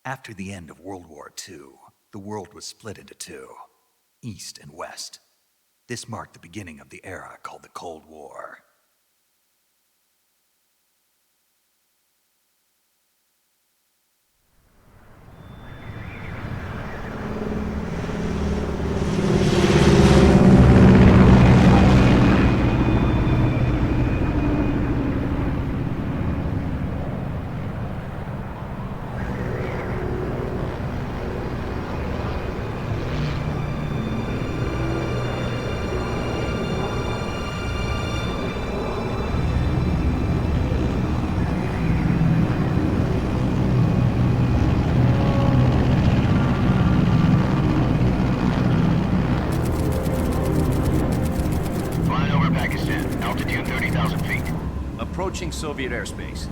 After the end of World War II, the world was split into two, East and West. This marked the beginning of the era called the Cold War. Approaching Soviet airspace.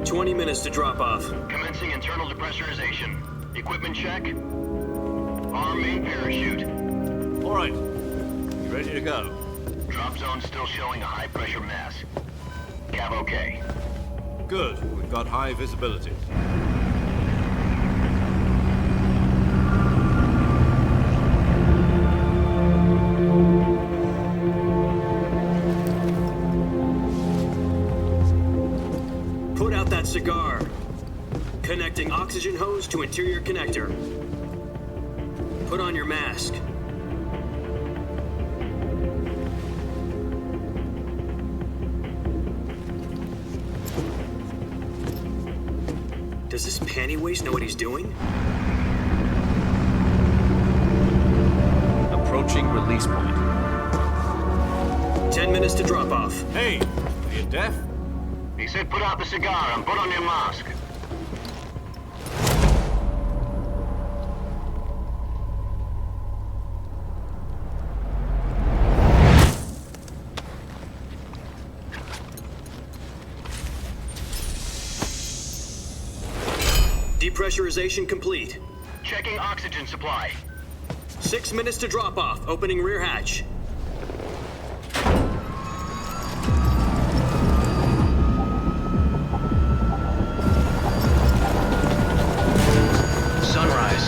20 minutes to drop off. Commencing internal depressurization. Equipment check. Arm main parachute. All right. You ready to go? Drop zone still showing a high pressure mass. Cav okay. Good. We've got high visibility. Put out that cigar. Connecting oxygen hose to interior connector. Put on your mask. Does this panty waste know what he's doing? Approaching release point. 10 minutes to drop off. Hey, are you deaf? He said put out the cigar and put on your mask. Depressurization complete. Checking oxygen supply. 6 minutes to drop off. Opening rear hatch. Sunrise.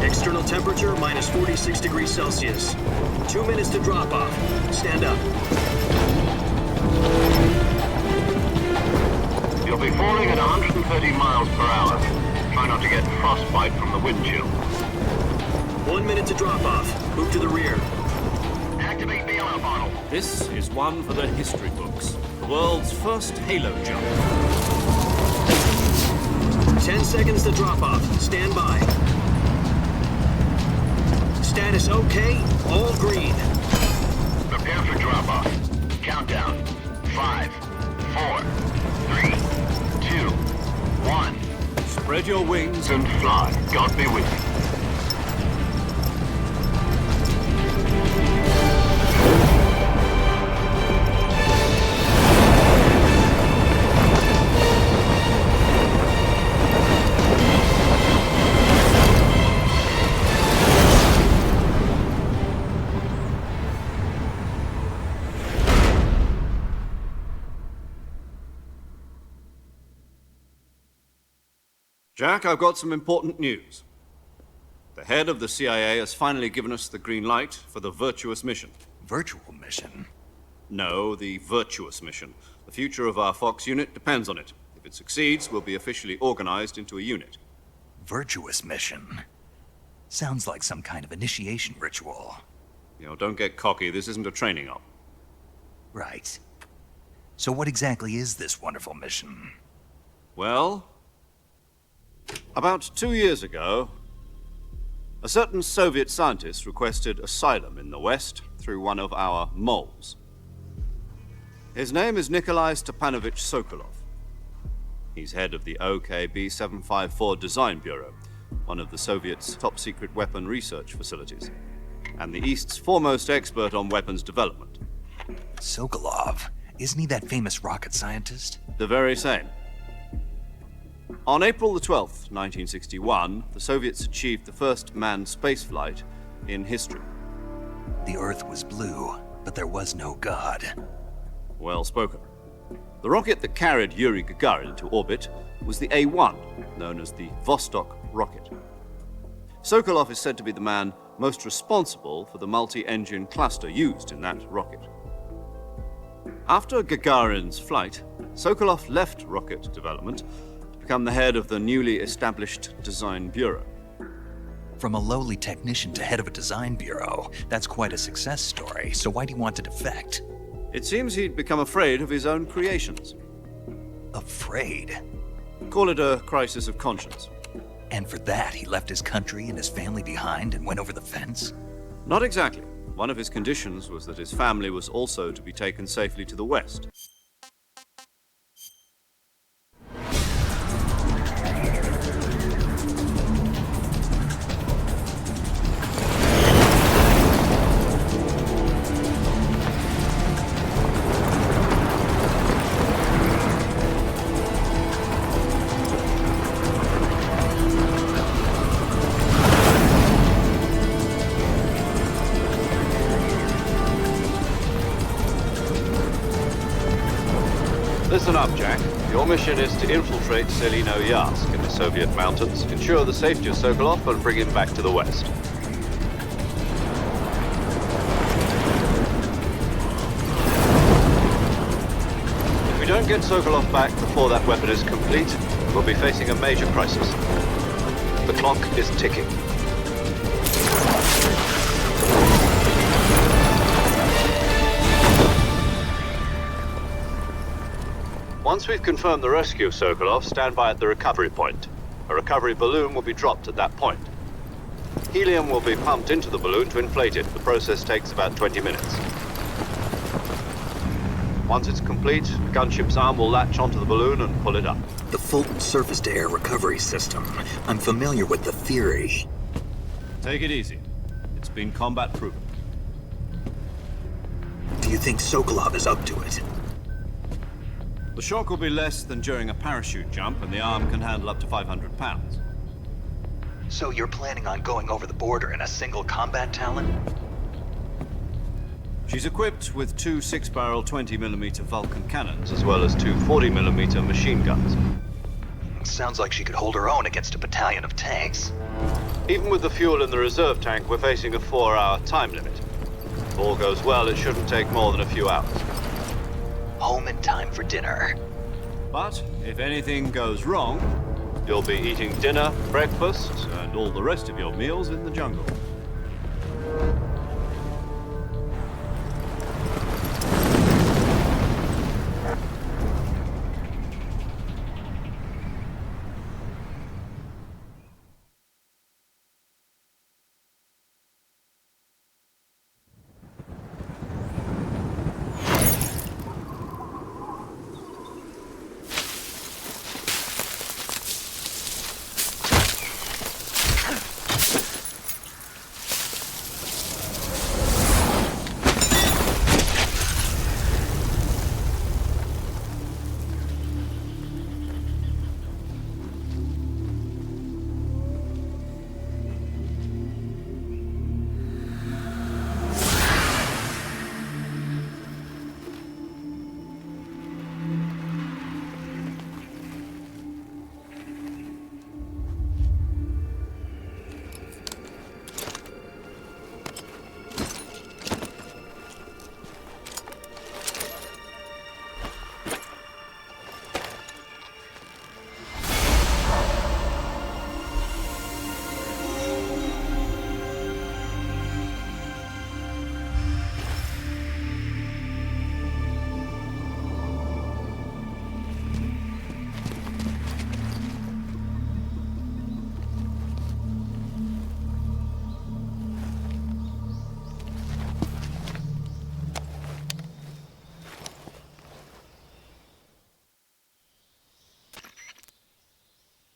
External temperature minus 46 degrees Celsius. 2 minutes to drop off. Stand up. You'll be falling at 130 miles per hour. Try not to get frostbite from the wind chill. 1 minute to drop off. Move to the rear. Activate bailout bottle. This is one for the history books. The world's first halo jump. 10 seconds to drop off. Stand by. Status okay. All green. Prepare for drop off. Countdown. 5, 4, 3, 2, 1. Spread your wings And fly. God be with you. Jack, I've got some important news. The head of the CIA has finally given us the green light for the virtuous mission. Virtual mission? No, the virtuous mission. The future of our Fox unit depends on it. If it succeeds, we'll be officially organized into a unit. Virtuous mission? Sounds like some kind of initiation ritual. You know, don't get cocky. This isn't a training op. Right. So what exactly is this wonderful mission? Well, about 2 years ago, a certain Soviet scientist requested asylum in the West through one of our moles. His name is Nikolai Stepanovich Sokolov. He's head of the OKB-754 Design Bureau, one of the Soviets' top-secret weapon research facilities, and the East's foremost expert on weapons development. Sokolov? Isn't he that famous rocket scientist? The very same. On April the 12th, 1961, the Soviets achieved the first manned spaceflight in history. The Earth was blue, but there was no God. Well spoken. The rocket that carried Yuri Gagarin to orbit was the A-1, known as the Vostok rocket. Sokolov is said to be the man most responsible for the multi-engine cluster used in that rocket. After Gagarin's flight, Sokolov left rocket development to become the head of the newly established design bureau. From a lowly technician to head of a design bureau, that's quite a success story, so why do you want to defect? It seems he'd become afraid of his own creations. Afraid? Call it a crisis of conscience. And for that, he left his country and his family behind and went over the fence? Not exactly. One of his conditions was that his family was also to be taken safely to the West. Listen up, Jack. Your mission is to infiltrate Selino-Yarsk in the Soviet mountains, ensure the safety of Sokolov, and bring him back to the West. If we don't get Sokolov back before that weapon is complete, we'll be facing a major crisis. The clock is ticking. Once we've confirmed the rescue of Sokolov, stand by at the recovery point. A recovery balloon will be dropped at that point. Helium will be pumped into the balloon to inflate it. The process takes about 20 minutes. Once it's complete, the gunship's arm will latch onto the balloon and pull it up. The Fulton surface-to-air recovery system. I'm familiar with the theory. Take it easy. It's been combat proven. Do you think Sokolov is up to it? The shock will be less than during a parachute jump, and the arm can handle up to 500 pounds. So you're planning on going over the border in a single combat Talon? She's equipped with two 6-barrel 20mm Vulcan cannons, as well as two 40mm machine guns. Sounds like she could hold her own against a battalion of tanks. Even with the fuel in the reserve tank, we're facing a 4-hour time limit. If all goes well, it shouldn't take more than a few hours. Home in time for dinner. But if anything goes wrong, you'll be eating dinner, breakfast, and all the rest of your meals in the jungle.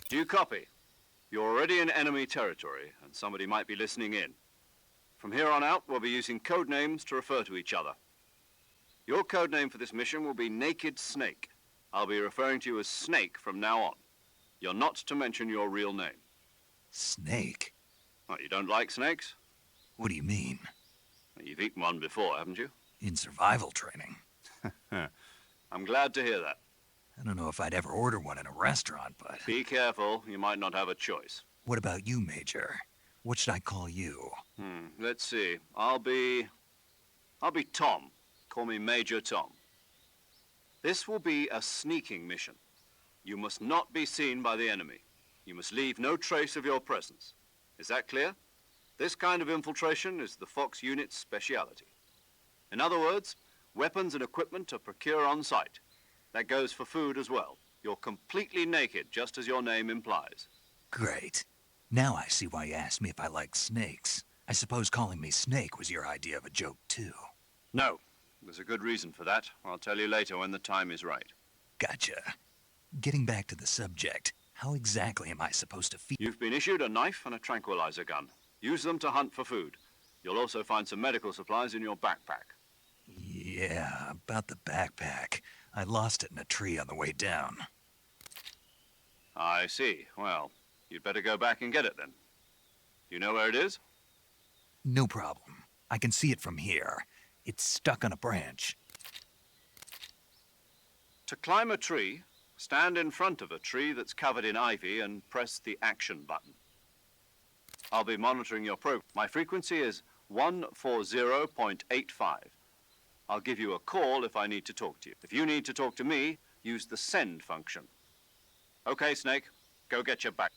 Do you copy? You're already in enemy territory, and somebody might be listening in. From here on out, we'll be using code names to refer to each other. Your code name for this mission will be Naked Snake. I'll be referring to you as Snake from now on. You're not to mention your real name. Snake? Oh, you don't like snakes? What do you mean? You've eaten one before, haven't you? In survival training? I'm glad to hear that. I don't know if I'd ever order one in a restaurant, but... Be careful, you might not have a choice. What about you, Major? What should I call you? Let's see. I'll be Tom. Call me Major Tom. This will be a sneaking mission. You must not be seen by the enemy. You must leave no trace of your presence. Is that clear? This kind of infiltration is the Fox unit's speciality. In other words, weapons and equipment are procured on site. That goes for food as well. You're completely naked, just as your name implies. Great. Now I see why you asked me if I like snakes. I suppose calling me Snake was your idea of a joke, too. No. There's a good reason for that. I'll tell you later when the time is right. Gotcha. Getting back to the subject, how exactly am I supposed to feel? You've been issued a knife and a tranquilizer gun. Use them to hunt for food. You'll also find some medical supplies in your backpack. Yeah, about the backpack. I lost it in a tree on the way down. I see. Well, you'd better go back and get it then. Do you know where it is? No problem. I can see it from here. It's stuck on a branch. To climb a tree, stand in front of a tree that's covered in ivy and press the action button. I'll be monitoring your program. My frequency is 140.85. I'll give you a call if I need to talk to you. If you need to talk to me, use the send function. Okay, Snake, go get your back.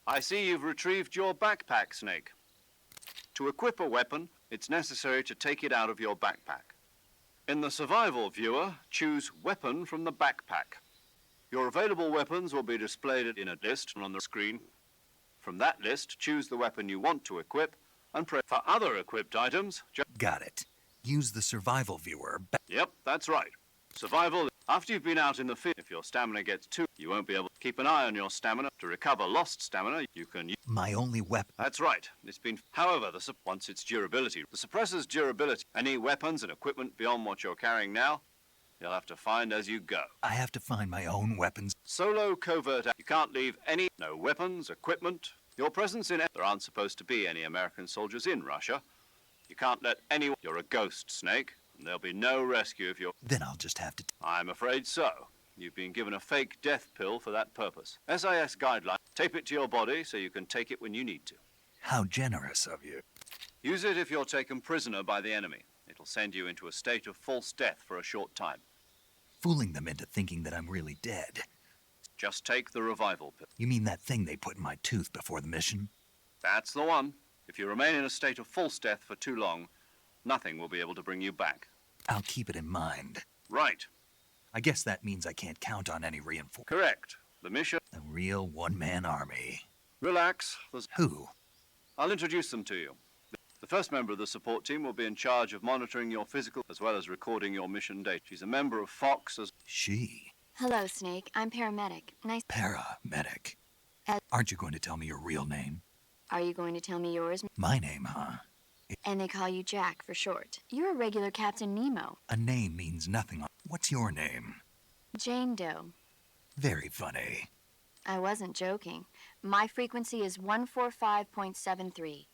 I see you've retrieved your backpack, Snake. To equip a weapon, it's necessary to take it out of your backpack. In the survival viewer, choose Weapon from the backpack. Your available weapons will be displayed in a list on the screen. From that list, choose the weapon you want to equip and press for other equipped items. Got it. Use the survival viewer. Yep, that's right. Survival. After you've been out in the field, if your stamina gets too, you won't be able to keep an eye on your stamina. To recover lost stamina, you can use... My only weapon. That's right. It's been... However, once its durability... The suppressor's durability... Any weapons and equipment beyond what you're carrying now, you'll have to find as you go. I have to find my own weapons. Solo covert... You can't leave any... No weapons, equipment... Your presence in... There aren't supposed to be any American soldiers in Russia. You can't let anyone... You're a ghost, Snake. There'll be no rescue if you're... Then I'll just have to... I'm afraid so. You've been given a fake death pill for that purpose. SIS guideline. Tape it to your body so you can take it when you need to. How generous of you. Use it if you're taken prisoner by the enemy. It'll send you into a state of false death for a short time. fooling them into thinking that I'm really dead. Just take the revival pill. You mean that thing they put in my tooth before the mission? That's the one. If you remain in a state of false death for too long, nothing will be able to bring you back. I'll keep it in mind. Right. I guess that means I can't count on any reinforcements. Correct. The mission... A real one-man army. Relax. There's... Who? I'll introduce them to you. The first member of the support team will be in charge of monitoring your physical as well as recording your mission data. She's a member of Fox as... She? Hello, Snake. I'm paramedic. Nice. Paramedic. Aren't you going to tell me your real name? Are you going to tell me yours? My name, huh? And they call you Jack for short. You're a regular Captain Nemo. A name means nothing. What's your name? Jane Doe. Very funny. I wasn't joking. My frequency is 145.73.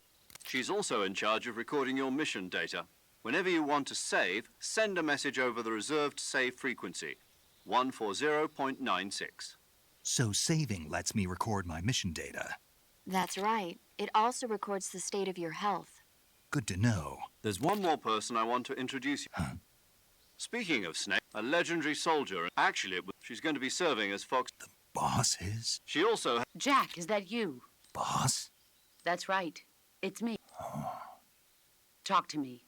She's also in charge of recording your mission data. Whenever you want to save, send a message over the reserved save frequency, 140.96. So saving lets me record my mission data. That's right. It also records the state of your health. Good to know. There's one more person I want to introduce you. Huh? Speaking of Snake, a legendary soldier. Actually, she's going to be serving as Fox. The boss is? She also... Jack, is that you? Boss? That's right. It's me. Oh. Talk to me.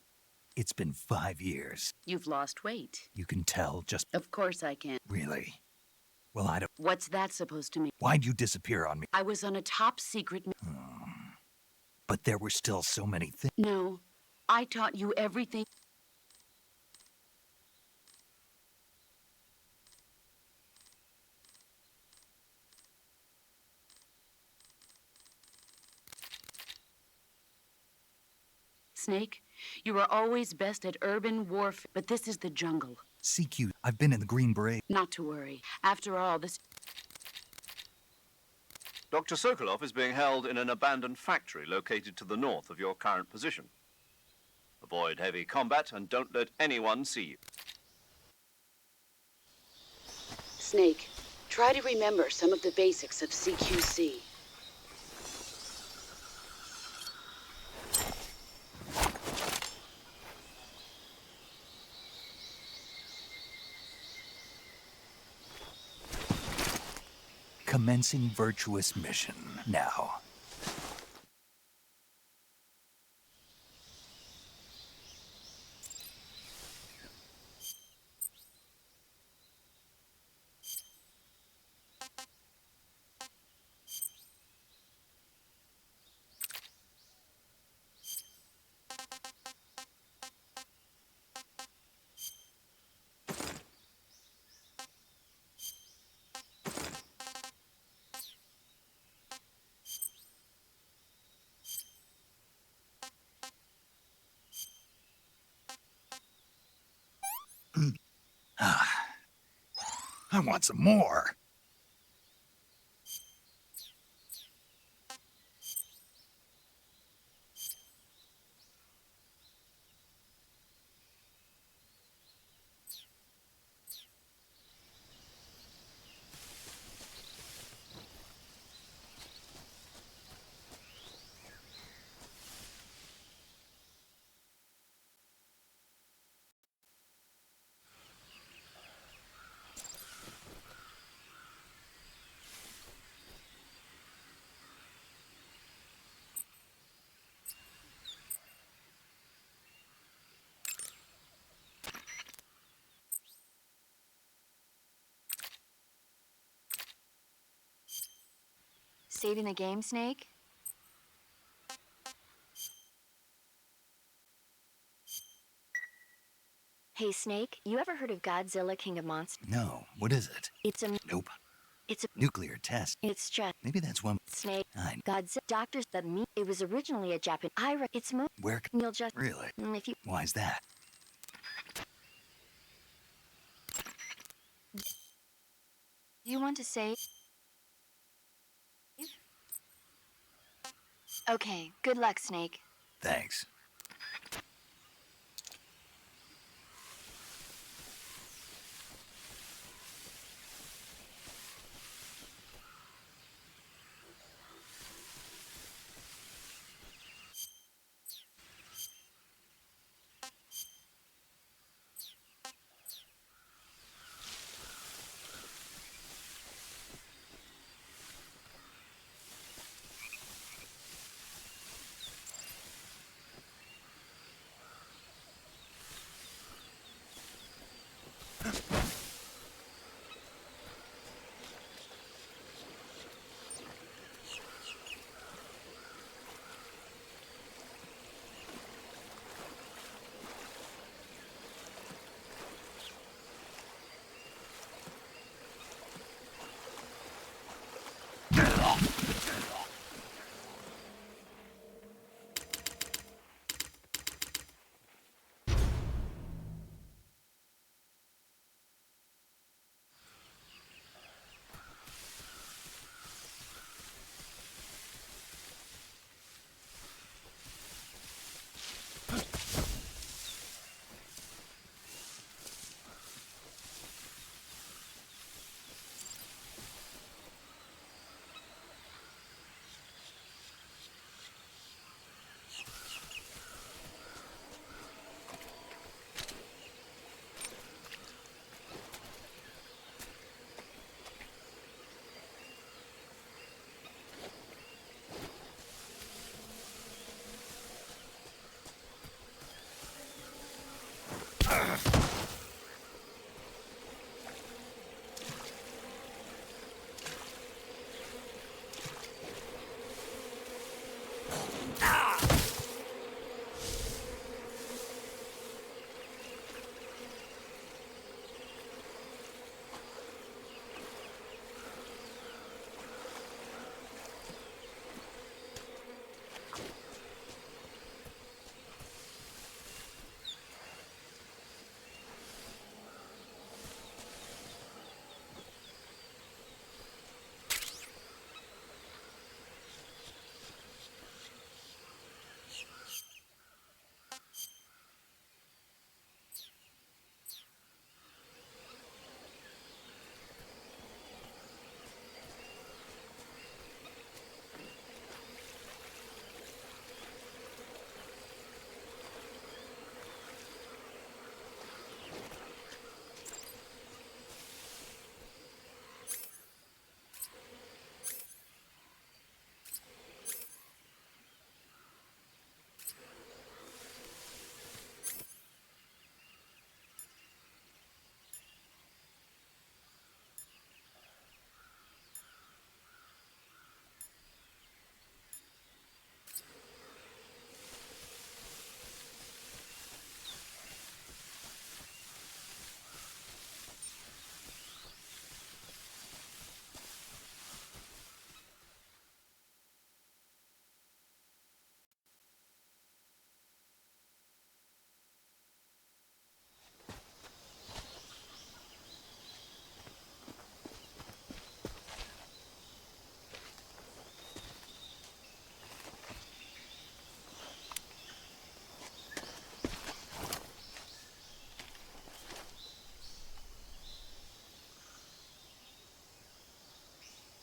It's been 5 years. You've lost weight. You can tell just... Of course I can. Really? Well, I don't... What's that supposed to mean? Why'd you disappear on me? I was on a top secret... But there were still so many things. No, I taught you everything. Snake, you are always best at urban warfare, but this is the jungle. CQ, I've been in the Green Beret. Not to worry. After all, this... Dr. Sokolov is being held in an abandoned factory located to the north of your current position. Avoid heavy combat and don't let anyone see you. Snake, try to remember some of the basics of CQC. Commencing virtuous mission now. I want some more. Saving the game, Snake? Hey, Snake, you ever heard of Godzilla King of Monsters? No, what is it? It's a... Nope. It's a... Nuclear test. It's just... Maybe that's one. Snake. I... Godzilla... Doctors that me... It was originally a Japan... It's mo... Where... You'll just... Really? If you... Why's that? You want to save? Okay, good luck, Snake. Thanks.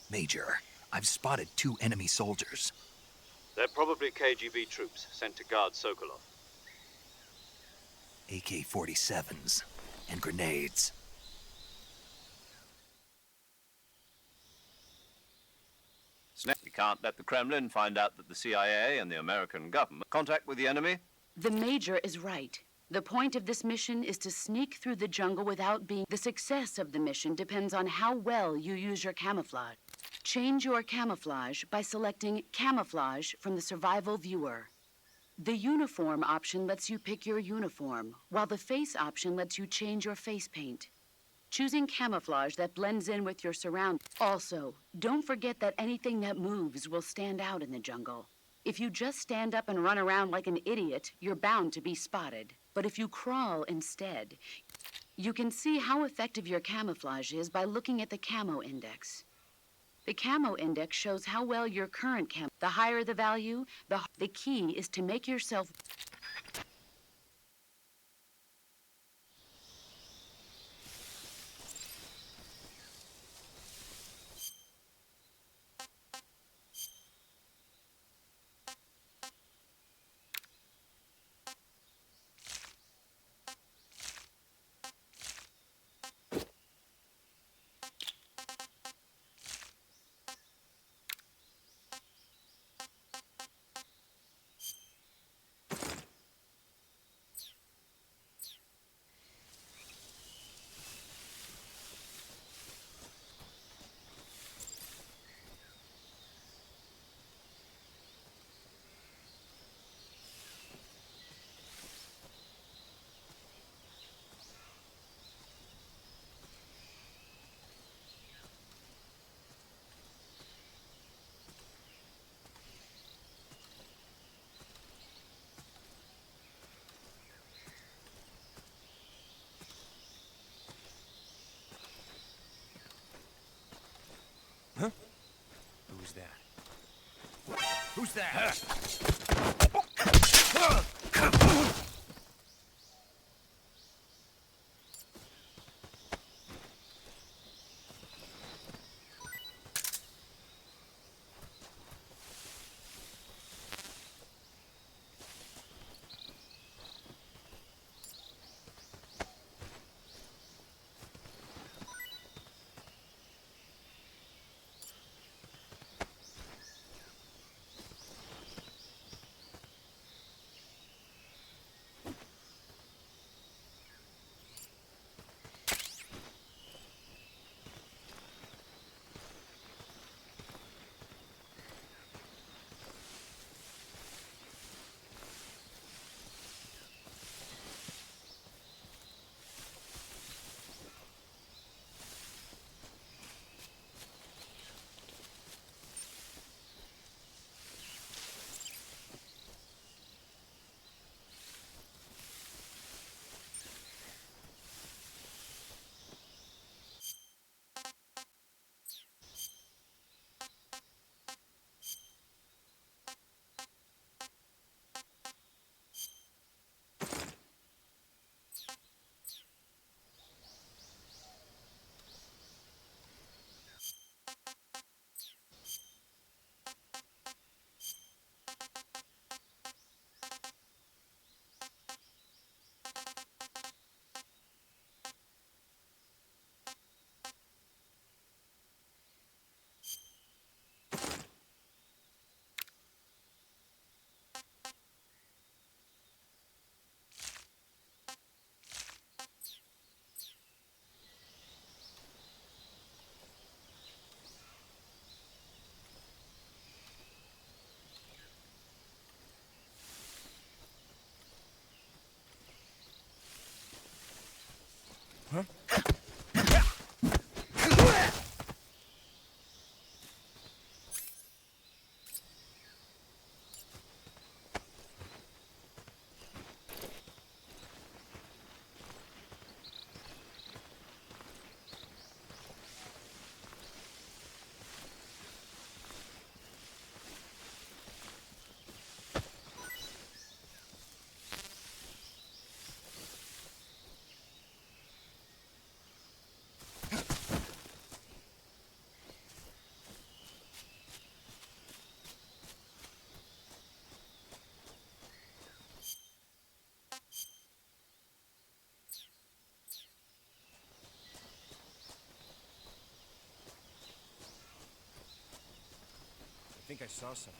Major, I've spotted 2 enemy soldiers. They're probably KGB troops sent to guard Sokolov. AK-47s and grenades. We can't let the Kremlin find out that the CIA and the American government contact with the enemy. The Major is right. The point of this mission is to sneak through the jungle without being... The success of the mission depends on how well you use your camouflage. Change your camouflage by selecting Camouflage from the Survival Viewer. The Uniform option lets you pick your uniform, while the Face option lets you change your face paint. Choosing camouflage that blends in with your surroundings. Also, don't forget that anything that moves will stand out in the jungle. If you just stand up and run around like an idiot, you're bound to be spotted. But if you crawl instead, you can see how effective your camouflage is by looking at the camo index. The camo index shows how well your current camo. The higher the value, the key is to make yourself... Who's that? Who's that? think I saw something.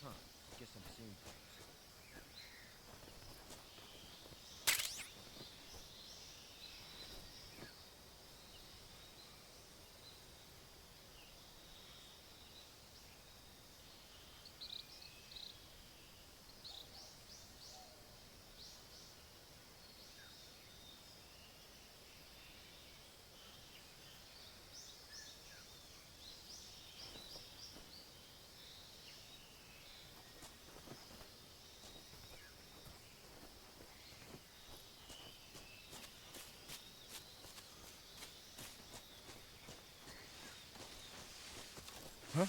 Huh. Guess I'm seeing things. Huh?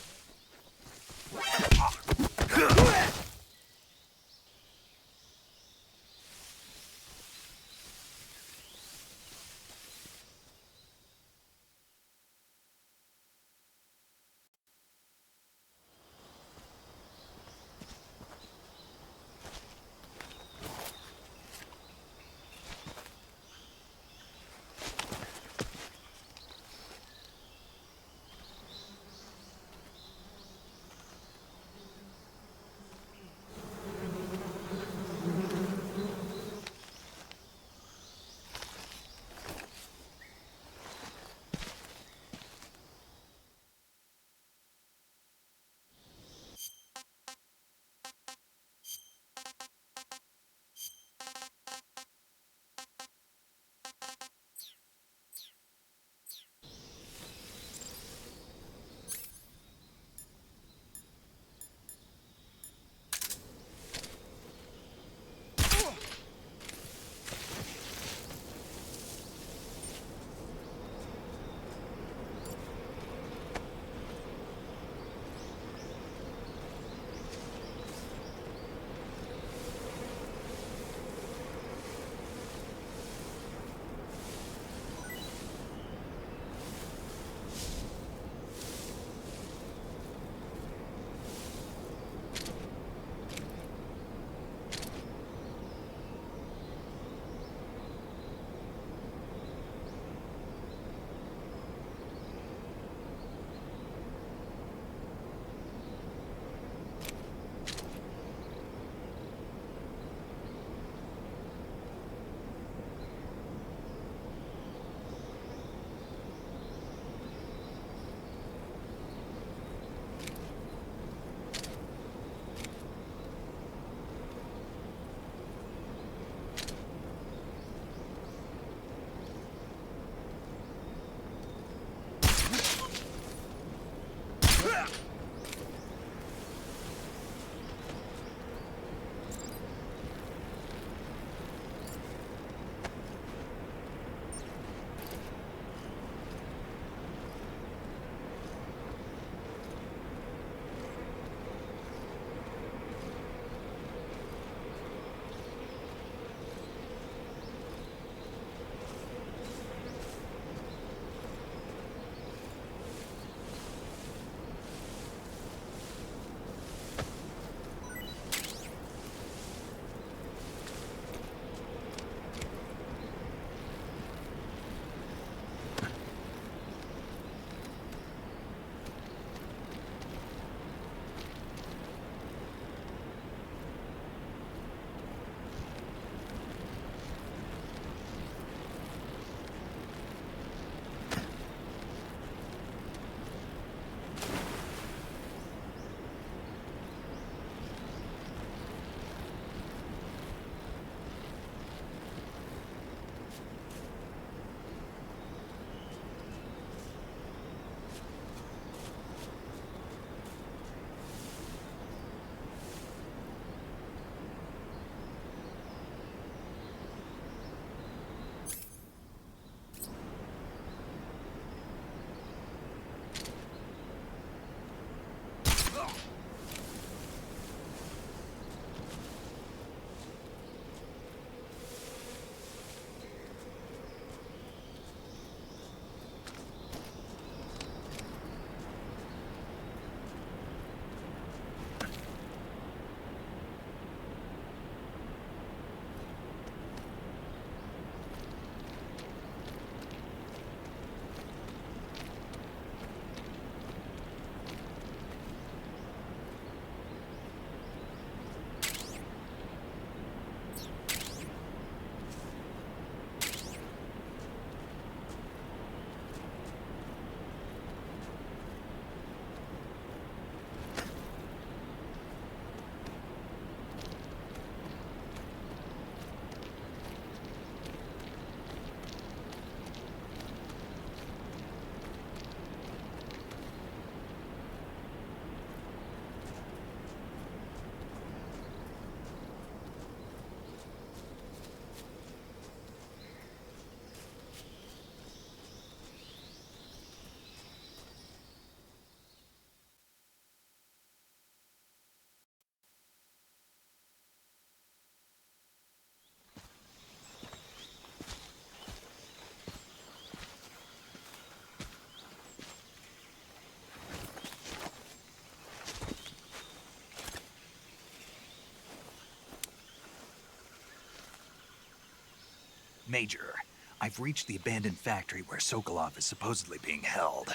Major, I've reached the abandoned factory where Sokolov is supposedly being held.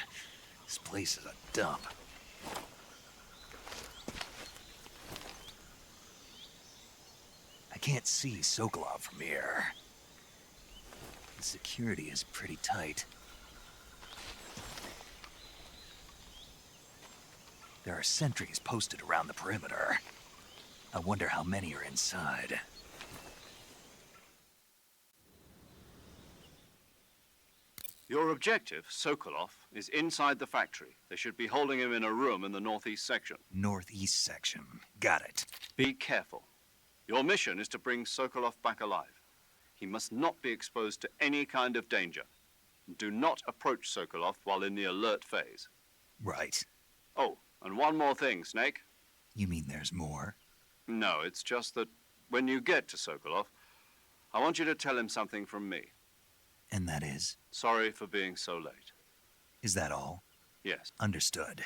This place is a dump. I can't see Sokolov from here. The security is pretty tight. There are sentries posted around the perimeter. I wonder how many are inside. Your objective, Sokolov, is inside the factory. They should be holding him in a room in the northeast section. Northeast section. Got it. Be careful. Your mission is to bring Sokolov back alive. He must not be exposed to any kind of danger. Do not approach Sokolov while in the alert phase. Right. Oh, and one more thing, Snake. You mean there's more? No, it's just that when you get to Sokolov, I want you to tell him something from me. And that is? Sorry for being so late. Is that all? Yes. Understood.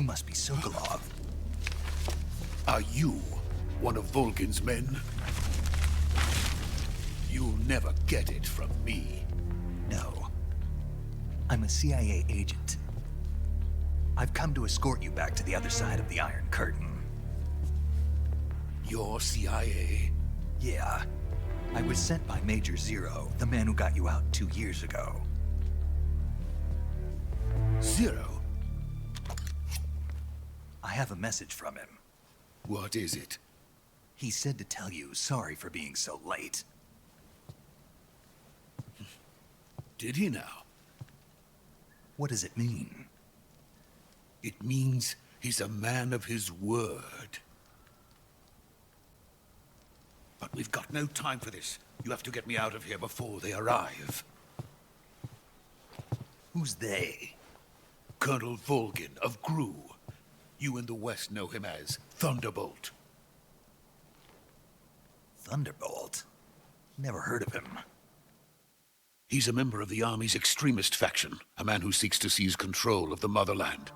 must be Sokolov. Are you one of Volgin's men? You'll never get it from me. No. I'm a CIA agent. I've come to escort you back to the other side of the Iron Curtain. You're CIA? Yeah. I was sent by Major Zero, the man who got you out 2 years ago. Zero? I have a message from him. What is it? He said to tell you sorry for being so late. Did he now? What does it mean? It means he's a man of his word. But we've got no time for this. You have to get me out of here before they arrive. Who's they? Colonel Volgin of GRU. You in the West know him as Thunderbolt. Thunderbolt? Never heard of him. He's a member of the Army's extremist faction, a man who seeks to seize control of the motherland.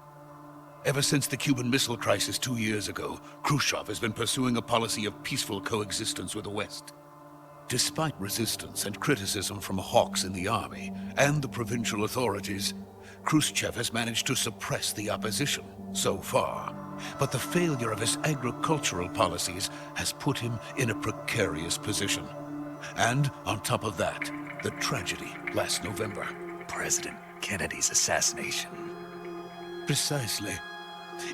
Ever since the Cuban Missile Crisis 2 years ago, Khrushchev has been pursuing a policy of peaceful coexistence with the West. Despite resistance and criticism from hawks in the army and the provincial authorities, Khrushchev has managed to suppress the opposition so far. But the failure of his agricultural policies has put him in a precarious position. And on top of that, the tragedy last November. President Kennedy's assassination. Precisely.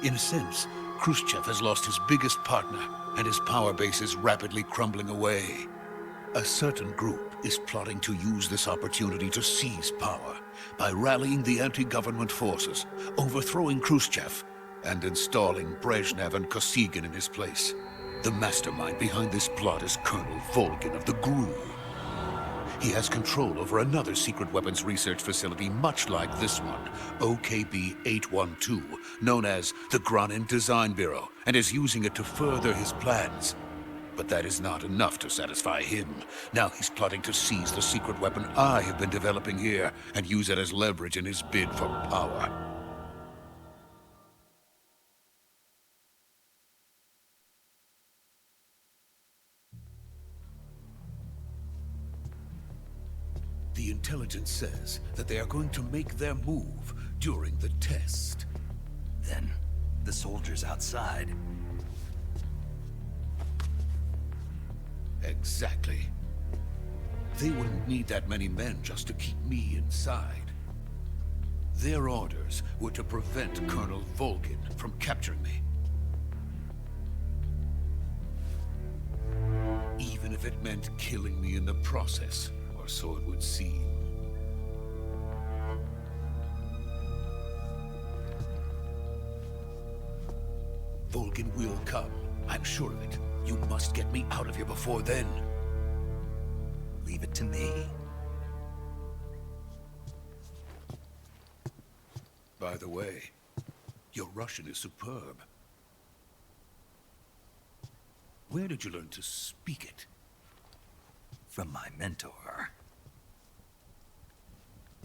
In a sense, Khrushchev has lost his biggest partner, and his power base is rapidly crumbling away. A certain group is plotting to use this opportunity to seize power by rallying the anti-government forces, overthrowing Khrushchev, and installing Brezhnev and Kosygin in his place. The mastermind behind this plot is Colonel Volgin of the GRU. He has control over another secret weapons research facility much like this one, OKB-812, known as the Granin Design Bureau, and is using it to further his plans. But that is not enough to satisfy him. Now he's plotting to seize the secret weapon I have been developing here and use it as leverage in his bid for power. The intelligence says that they are going to make their move during the test. Then, the soldiers outside. Exactly. They wouldn't need that many men just to keep me inside. Their orders were to prevent Colonel Volgin from capturing me. Even if it meant killing me in the process, or so it would seem. Volgin will come. I'm sure of it. You must get me out of here before then. Leave it to me. By the way, your Russian is superb. Where did you learn to speak it? From my mentor.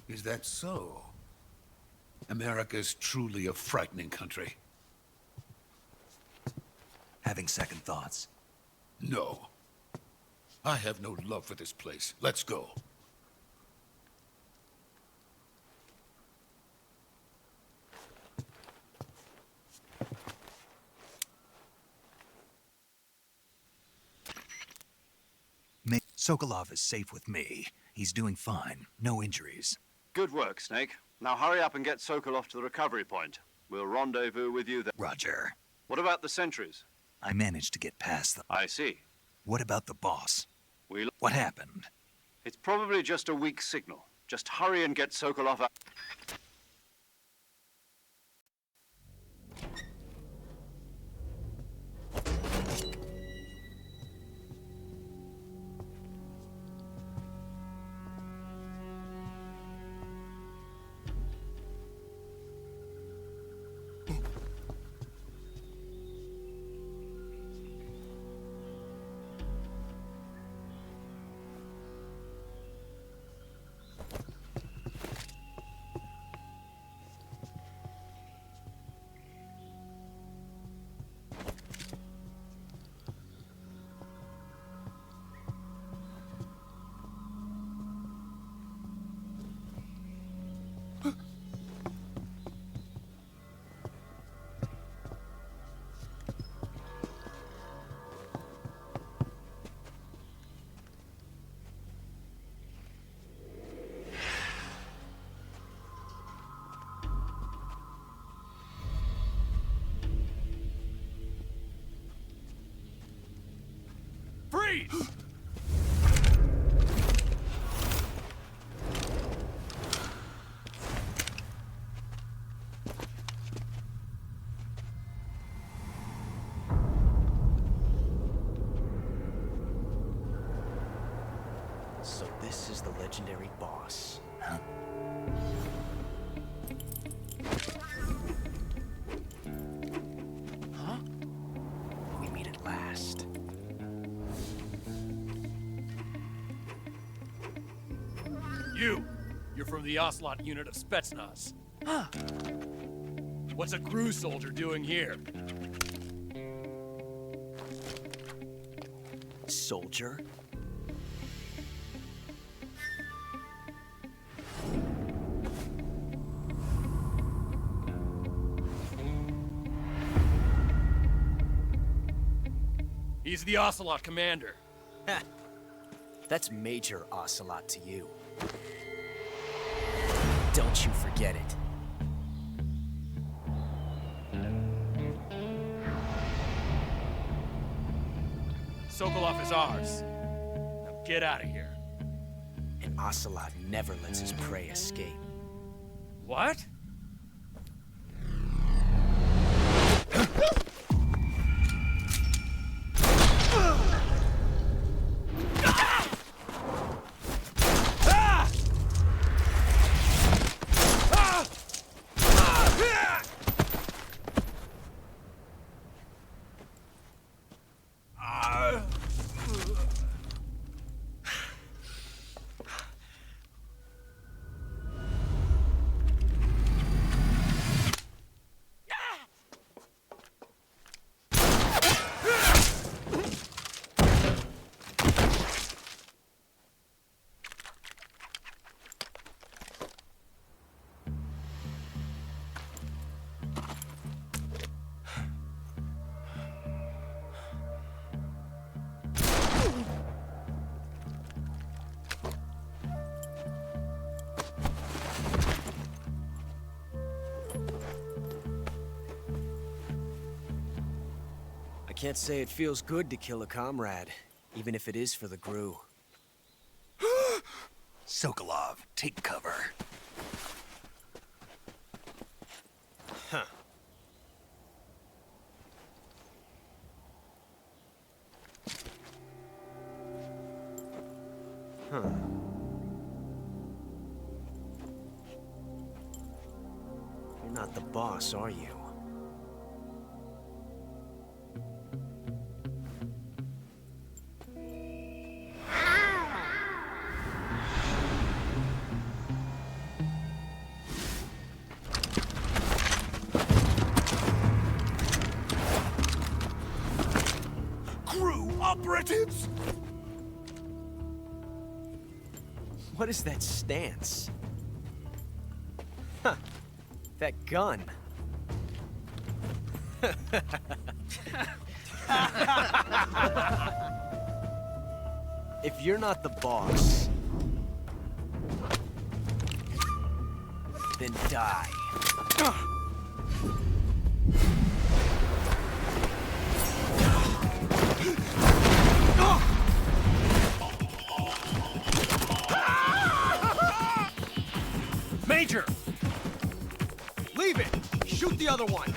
Is that so? America is truly a frightening country. Having second thoughts? No. I have no love for this place. Let's go. Sokolov is safe with me. He's doing fine. No injuries. Good work, Snake. Now hurry up and get Sokolov to the recovery point. We'll rendezvous with you there. Roger. What about the sentries? I managed to get past them. I see. What about the boss? What happened? It's probably just a weak signal. Just hurry and get Sokolov out. Freeze! So this is the legendary boss. Huh? Huh? We meet at last. You're from the Ocelot unit of Spetsnaz. Huh. What's a crew soldier doing here? Soldier? He's the Ocelot commander. Ha! That's Major Ocelot to you. Don't you forget it. Sokolov is ours. Now get out of here. And Ocelot never lets his prey escape. What? I can't say it feels good to kill a comrade, even if it is for the GRU. Sokolov, take cover. Huh. Huh. You're not the boss, are you? Operatives? What is that stance? Huh. That gun. If you're not the boss, then die. Major! Leave it! Shoot the other one!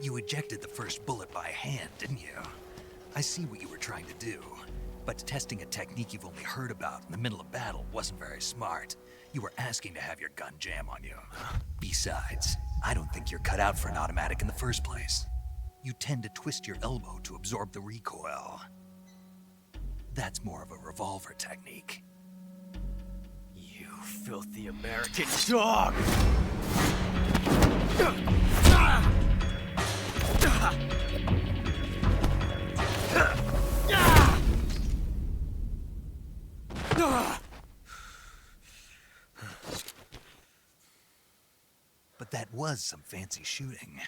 You ejected the first bullet by hand, didn't you? I see what you were trying to do. But testing a technique you've only heard about in the middle of battle wasn't very smart. You were asking to have your gun jam on you. Besides, I don't think you're cut out for an automatic in the first place. You tend to twist your elbow to absorb the recoil. That's more of a revolver technique. You filthy American dog! But that was some fancy shooting.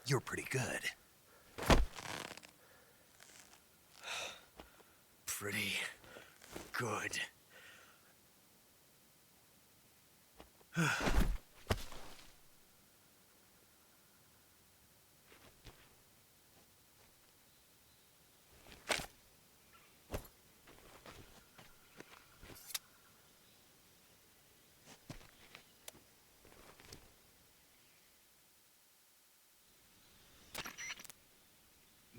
You're pretty good. Pretty good.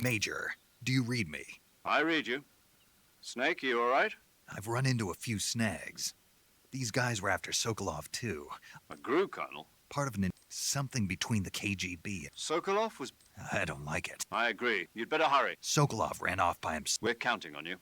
Major, do you read me? I read you. Snake, you all right? I've run into a few snags. These guys were after Sokolov too. A GRU colonel? Part of something between the KGB. Sokolov was... I don't like it. I agree. You'd better hurry. Sokolov ran off by himself. We're counting on you.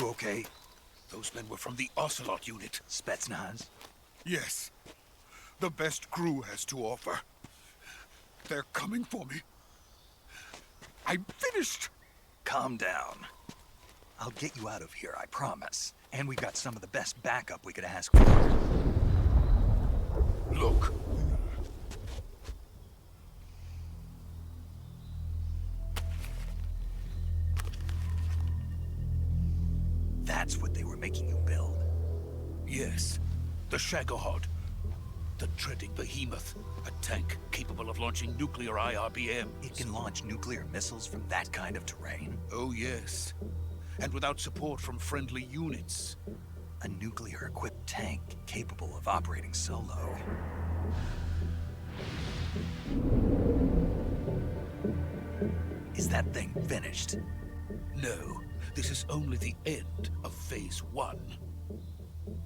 You okay? Those men were from the Ocelot unit. Spetsnaz? Yes. The best GRU has to offer. They're coming for me. I'm finished. Calm down. I'll get you out of here, I promise. And we got some of the best backup we could ask for. Look. That's what they were making you build? Yes. The Shagohod. The treading behemoth. A tank capable of launching nuclear IRBMs. It can launch nuclear missiles from that kind of terrain? Oh, yes. And without support from friendly units. A nuclear-equipped tank capable of operating solo. Is that thing finished? No. This is only the end of Phase 1.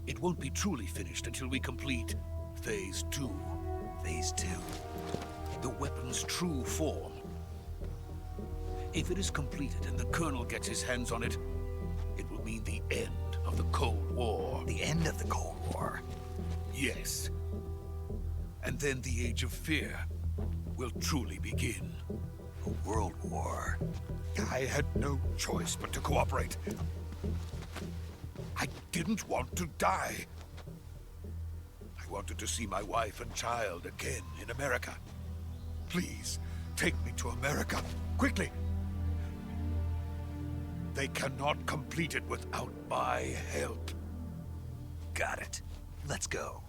It won't be truly finished until we complete Phase 2. Phase 2? The weapon's true form. If it is completed and the Colonel gets his hands on it, it will mean the end of the Cold War. The end of the Cold War? Yes. And then the Age of Fear will truly begin. A world war? I had no choice but to cooperate. I didn't want to die. I wanted to see my wife and child again in America. Please, take me to America, quickly. They cannot complete it without my help. Got it. Let's go.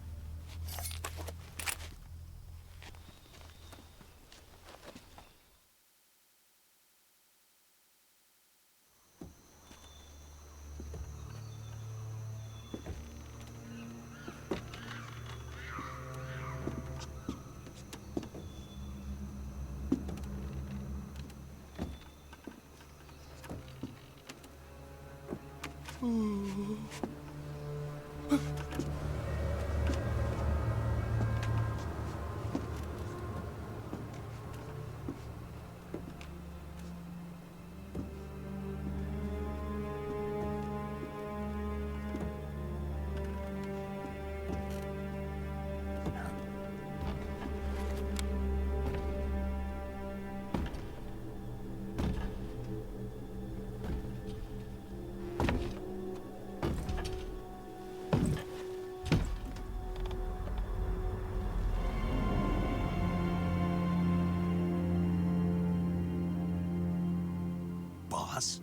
Boss?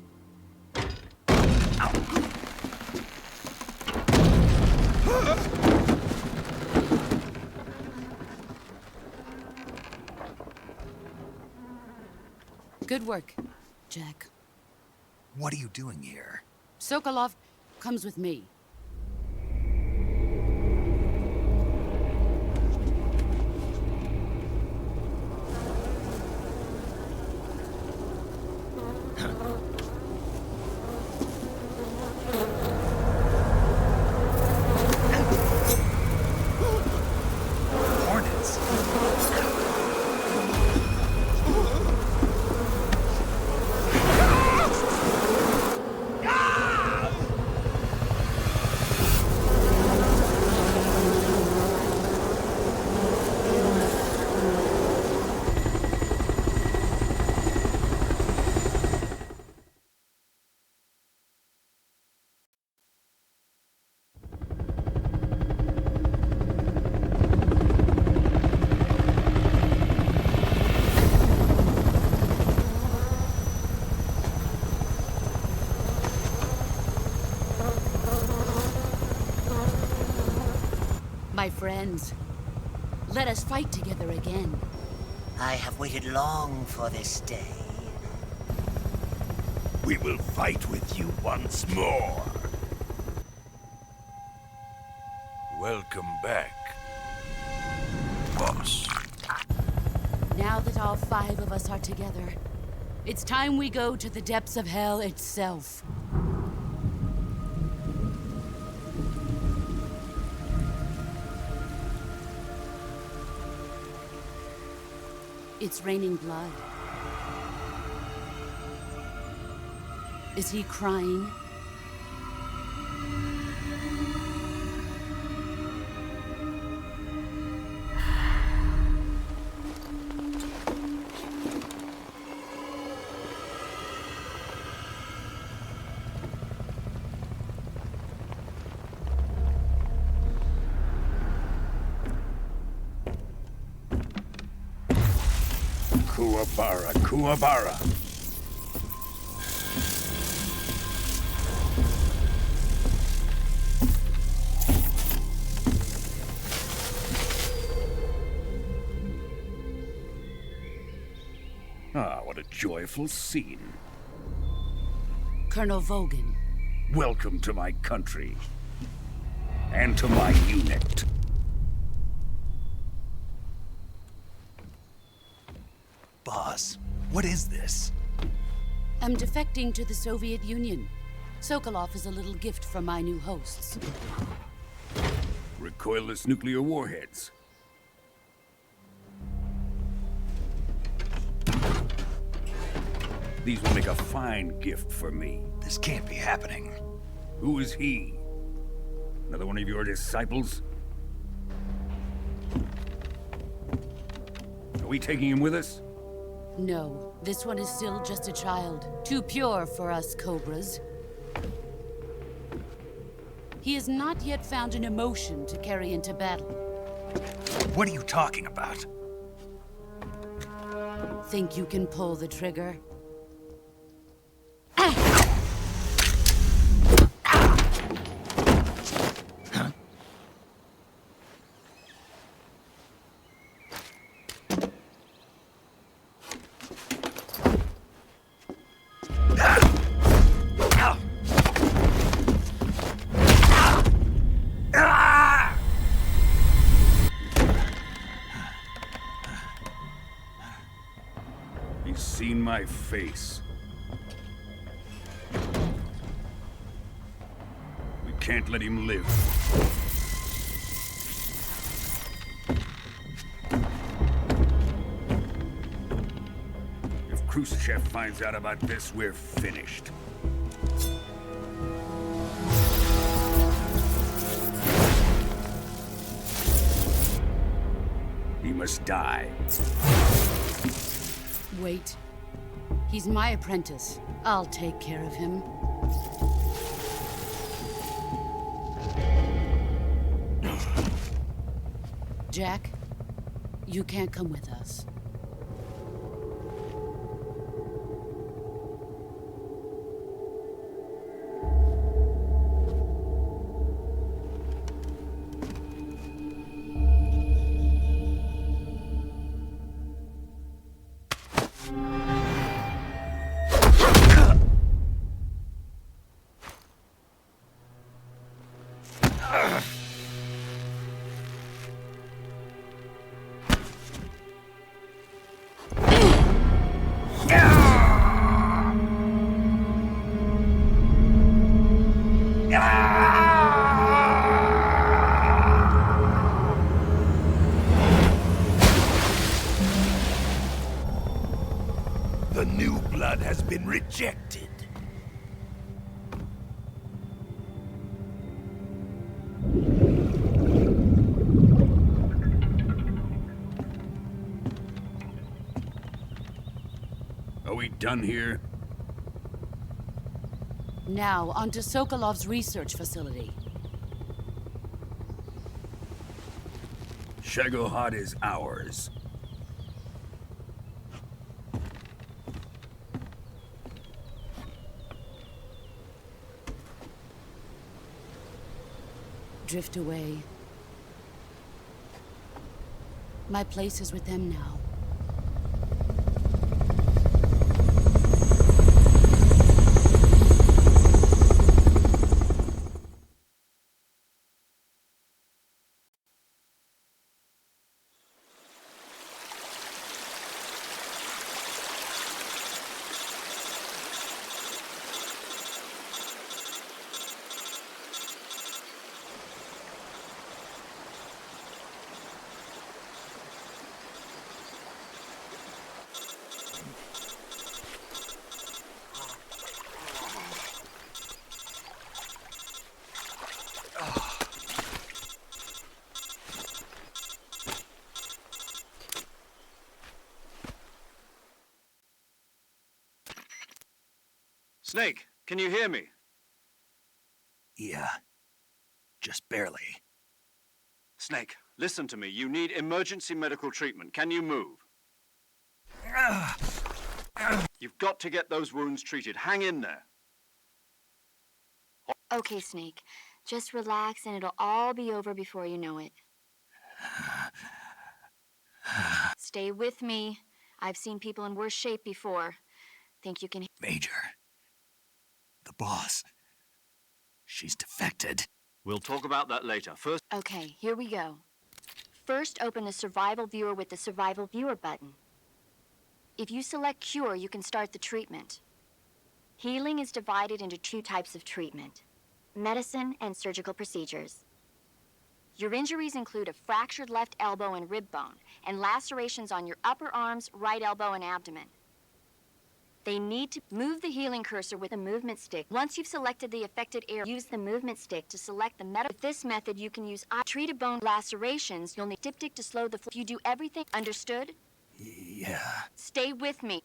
Good work, Jack. What are you doing here? Sokolov comes with me. Hornets? My friends, let us fight together again. I have waited long for this day. We will fight with you once more. Welcome back, boss. Now that all 5 of us are together, it's time we go to the depths of hell itself. It's raining blood. Is he crying? Kuwabara, Kuwabara. Ah, what a joyful scene. Colonel Vogan. Welcome to my country. And to my unit. Boss, what is this? I'm defecting to the Soviet Union. Sokolov is a little gift from my new hosts. Recoilless nuclear warheads. These will make a fine gift for me. This can't be happening. Who is he? Another one of your disciples? Are we taking him with us? No, this one is still just a child. Too pure for us Cobras. He has not yet found an emotion to carry into battle. What are you talking about? Think you can pull the trigger? He's seen my face. We can't let him live. If Khrushchev finds out about this, we're finished. He must die. Wait. He's my apprentice. I'll take care of him. Jack, you can't come with us. The new blood has been rejected. Are we done here? Now, onto Sokolov's research facility. Shagohod is ours. Drift away. My place is with them now. Snake, can you hear me? Yeah. Just barely. Snake, listen to me. You need emergency medical treatment. Can you move? You've got to get those wounds treated. Hang in there. Okay, Snake. Just relax and it'll all be over before you know it. Stay with me. I've seen people in worse shape before. Think you can... Major. The boss. She's defected. We'll talk about that later. First... Okay, here we go. First, open the Survival Viewer with the Survival Viewer button. If you select Cure, you can start the treatment. Healing is divided into two types of treatment: medicine and surgical procedures. Your injuries include a fractured left elbow and rib bone, and lacerations on your upper arms, right elbow, and abdomen. They need to move the healing cursor with a movement stick. Once you've selected the affected area, use the movement stick to select the medical. With this method, you can use treated bone lacerations. You'll need diptych to slow the flow. You do everything. Understood? Yeah. Stay with me.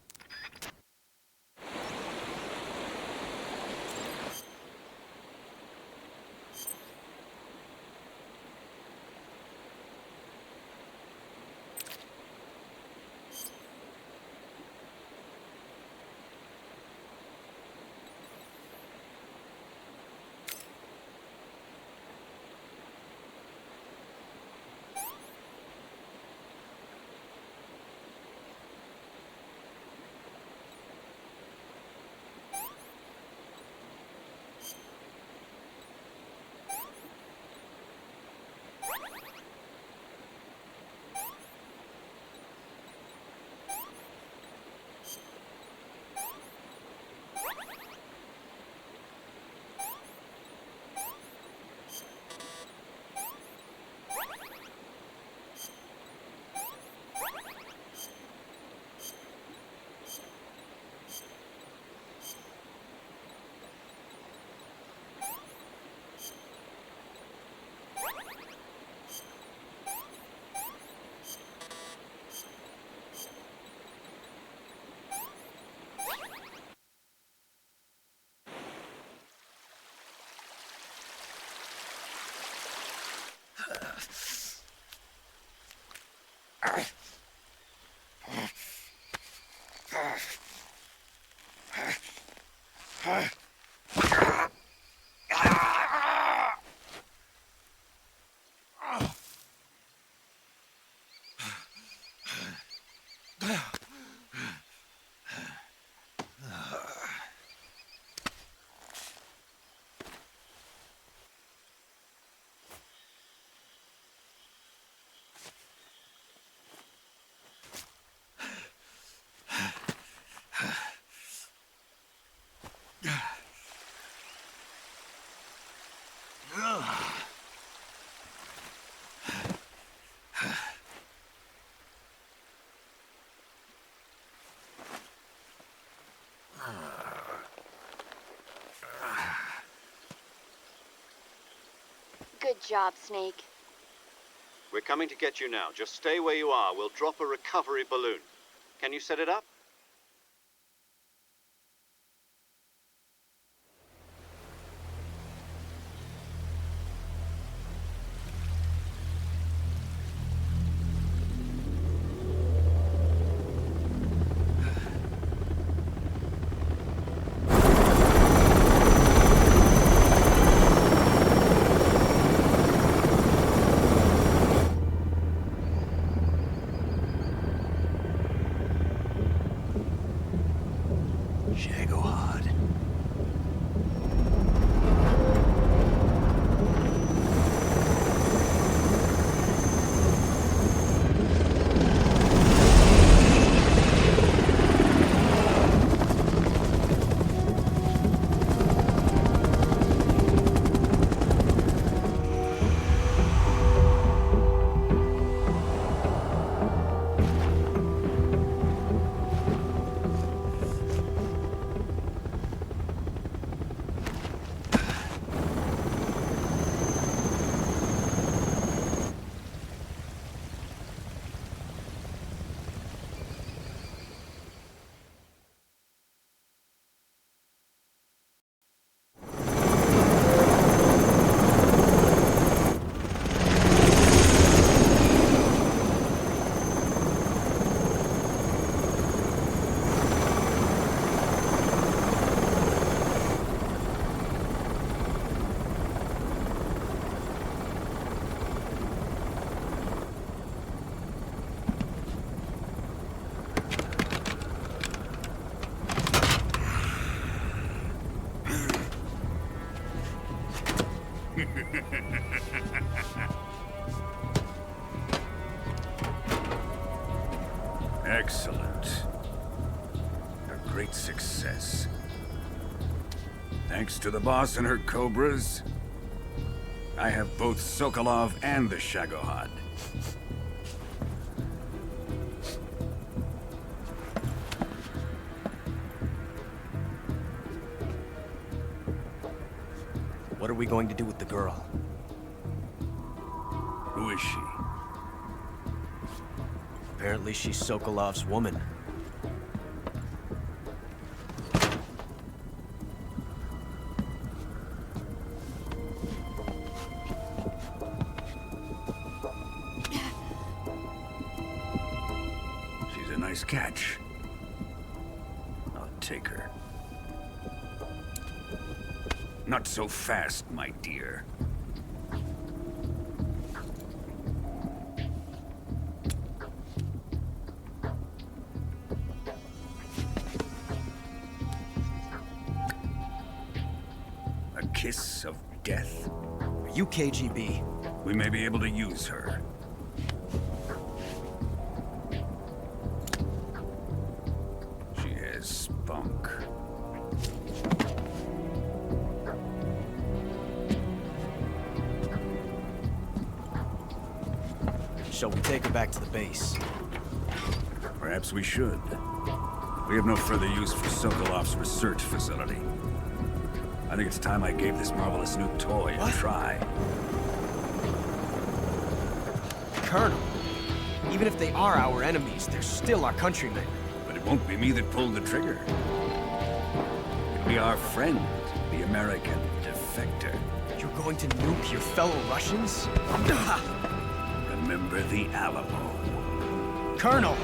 Good job, Snake. We're coming to get you now. Just stay where you are. We'll drop a recovery balloon. Can you set it up? Excellent. A great success. Thanks to the boss and her cobras, I have both Sokolov and the Shagohod. What are we going to do with the girl? Who is she? Apparently she's Sokolov's woman. She's a nice catch. I'll take her. Not so fast, my dear. A kiss of death? Are you KGB? We may be able to use her. She has spunk. Shall we take her back to the base? Perhaps we should. We have no further use for Sokolov's research facility. I think it's time I gave this marvelous new toy a try. Colonel, even if they are our enemies, they're still our countrymen. But it won't be me that pulled the trigger. It'll be our friend, the American defector. You're going to nuke your fellow Russians? Remember the Alamo. Colonel!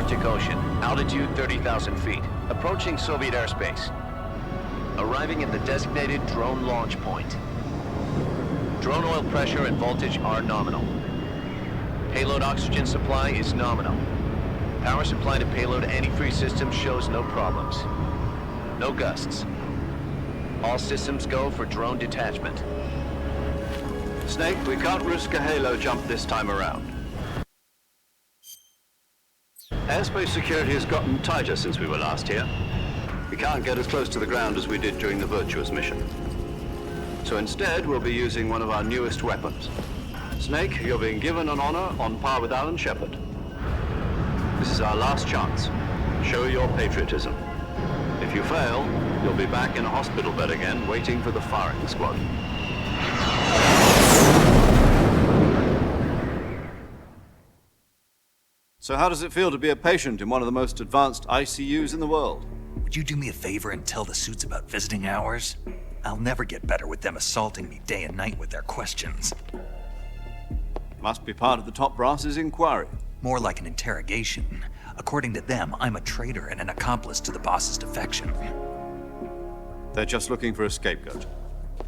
Arctic Ocean, altitude 30,000 feet, approaching Soviet airspace. Arriving at the designated drone launch point. Drone oil pressure and voltage are nominal. Payload oxygen supply is nominal. Power supply to payload antifreeze system shows no problems. No gusts. All systems go for drone detachment. Snake, we can't risk a halo jump this time around. Airspace security has gotten tighter since we were last here. We can't get as close to the ground as we did during the Virtuous mission. So instead, we'll be using one of our newest weapons. Snake, you're being given an honor on par with Alan Shepard. This is our last chance. Show your patriotism. If you fail, you'll be back in a hospital bed again, waiting for the firing squad. So how does it feel to be a patient in one of the most advanced ICUs in the world? Would you do me a favor and tell the suits about visiting hours? I'll never get better with them assaulting me day and night with their questions. Must be part of the top brass's inquiry. More like an interrogation. According to them, I'm a traitor and an accomplice to the boss's defection. They're just looking for a scapegoat.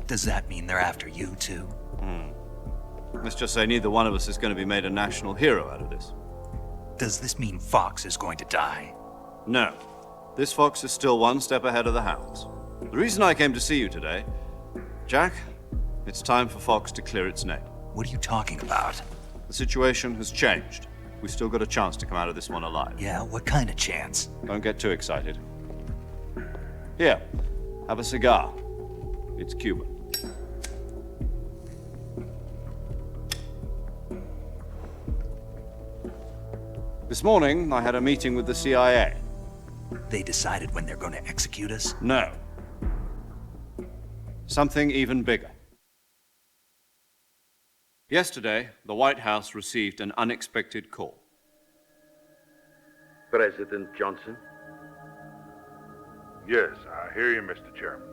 Does that mean they're after you, too? Let's just say neither one of us is going to be made a national hero out of this. Does this mean Fox is going to die? No. This fox is still one step ahead of the hounds. The reason I came to see you today, Jack, it's time for Fox to clear its name. What are you talking about? The situation has changed. We've still got a chance to come out of this one alive. Yeah, what kind of chance? Don't get too excited. Here, have a cigar. It's Cuban. This morning, I had a meeting with the CIA. They decided when they're going to execute us? No. Something even bigger. Yesterday, the White House received an unexpected call. President Johnson? Yes, I hear you, Mr. Chairman.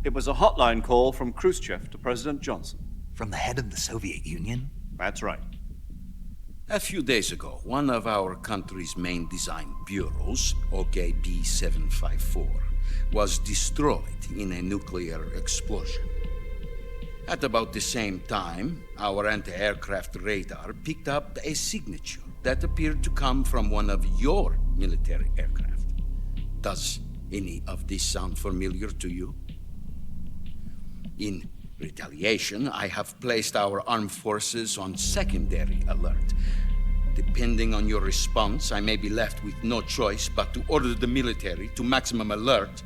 It was a hotline call from Khrushchev to President Johnson. From the head of the Soviet Union? That's right. A few days ago, one of our country's main design bureaus, OKB-754, was destroyed in a nuclear explosion. At about the same time, our anti-aircraft radar picked up a signature that appeared to come from one of your military aircraft. Does any of this sound familiar to you? In retaliation, I have placed our armed forces on secondary alert. Depending on your response, I may be left with no choice but to order the military to maximum alert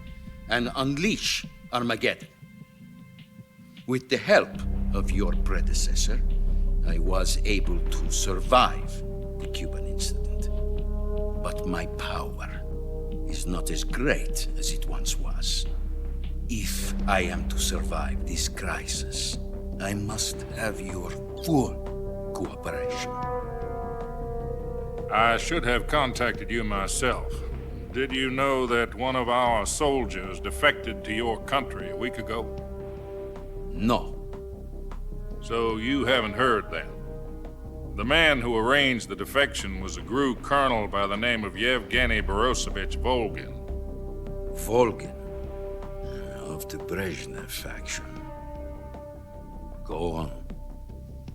and unleash Armageddon. With the help of your predecessor, I was able to survive the Cuban incident. But my power is not as great as it once was. If I am to survive this crisis, I must have your full cooperation. I should have contacted you myself. Did you know that one of our soldiers defected to your country a week ago? No. So you haven't heard then? The man who arranged the defection was a GRU colonel by the name of Yevgeny Borisovich Volgin. Volgin? Of the Brezhnev faction. Go on.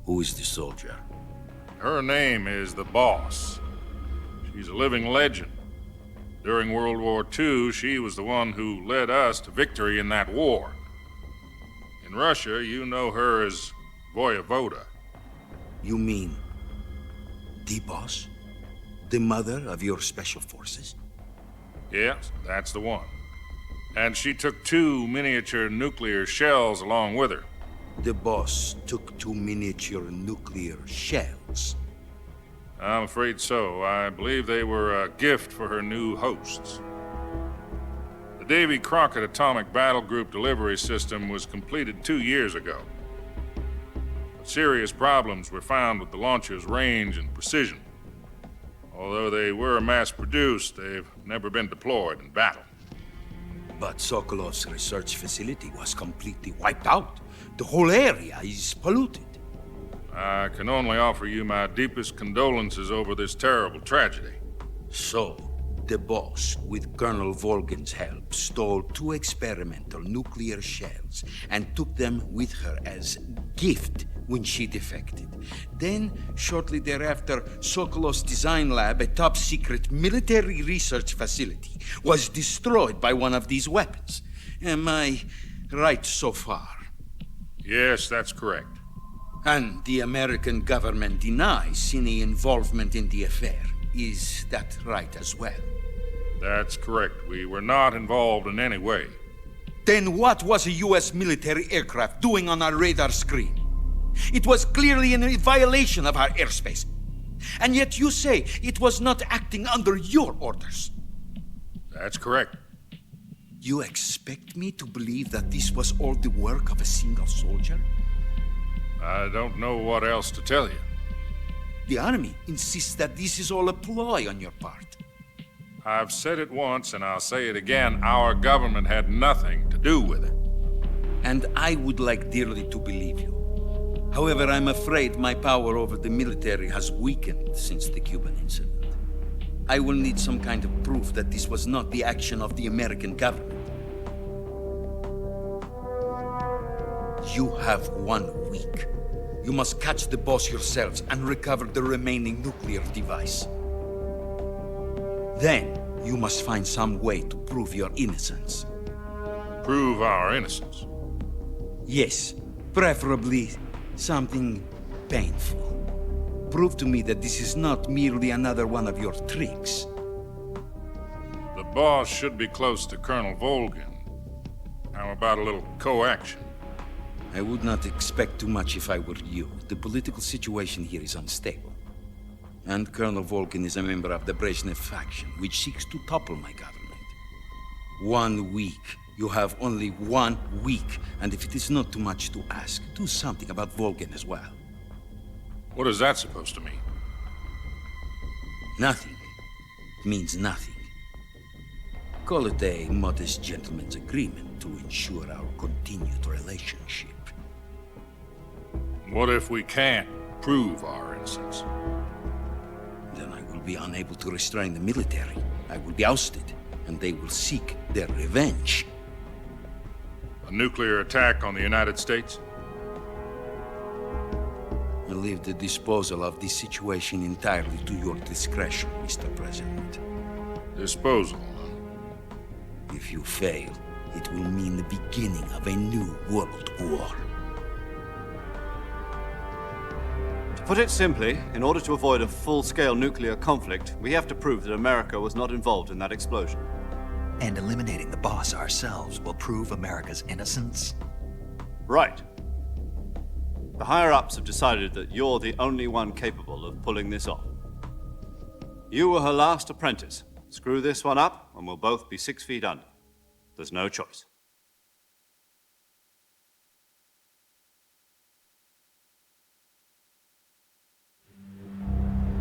Who is the soldier? Her name is the Boss. She's a living legend. During World War II, she was the one who led us to victory in that war. In Russia, you know her as Voyevoda. You mean the Boss? The mother of your special forces? Yes, that's the one. And she took 2 miniature nuclear shells along with her. The Boss took 2 miniature nuclear shells? I'm afraid so. I believe they were a gift for her new hosts. The Davy Crockett Atomic Battle Group delivery system was completed 2 years ago. But serious problems were found with the launcher's range and precision. Although they were mass-produced, they've never been deployed in battle. But Sokolov's research facility was completely wiped out. The whole area is polluted. I can only offer you my deepest condolences over this terrible tragedy. So, the Boss, with Colonel Volgin's help, stole 2 experimental nuclear shells and took them with her as gift when she defected. Then, shortly thereafter, Sokolov's design lab, a top-secret military research facility, was destroyed by one of these weapons. Am I right so far? Yes, that's correct. And the American government denies any involvement in the affair. Is that right as well? That's correct. We were not involved in any way. Then what was a U.S. military aircraft doing on our radar screen? It was clearly in violation of our airspace. And yet you say it was not acting under your orders. That's correct. You expect me to believe that this was all the work of a single soldier? I don't know what else to tell you. The army insists that this is all a ploy on your part. I've said it once and I'll say it again. Our government had nothing to do with it. And I would like dearly to believe you. However, I'm afraid my power over the military has weakened since the Cuban incident. I will need some kind of proof that this was not the action of the American government. You have 1 week. You must catch the boss yourselves and recover the remaining nuclear device. Then, you must find some way to prove your innocence. Prove our innocence? Yes, preferably something painful. Prove to me that this is not merely another one of your tricks. The boss should be close to Colonel Volgin. How about a little co-action? I would not expect too much if I were you. The political situation here is unstable. And Colonel Volgin is a member of the Brezhnev faction, which seeks to topple my government. 1 week. You have only 1 week. And if it is not too much to ask, do something about Volgin as well. What is that supposed to mean? Nothing. It means nothing. Call it a modest gentleman's agreement to ensure our continued relationship. What if we can't prove our innocence? Then I will be unable to restrain the military. I will be ousted, and they will seek their revenge. A nuclear attack on the United States? I leave the disposal of this situation entirely to your discretion, Mr. President. Disposal? If you fail, it will mean the beginning of a new world war. To put it simply, in order to avoid a full-scale nuclear conflict, we have to prove that America was not involved in that explosion. And eliminating the boss ourselves will prove America's innocence? Right. The higher-ups have decided that you're the only one capable of pulling this off. You were her last apprentice. Screw this one up, and we'll both be 6 feet under. There's no choice.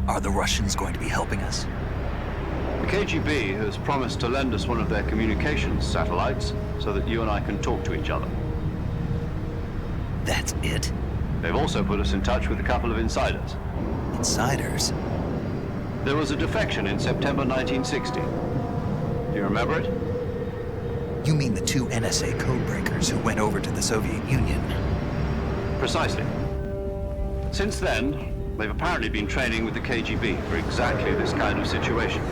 Are the Russians going to be helping us? The KGB has promised to lend us one of their communications satellites so that you and I can talk to each other. That's it? They've also put us in touch with a couple of insiders. Insiders? There was a defection in September 1960. Do you remember it? You mean the 2 NSA codebreakers who went over to the Soviet Union? Precisely. Since then, they've apparently been training with the KGB for exactly this kind of situation.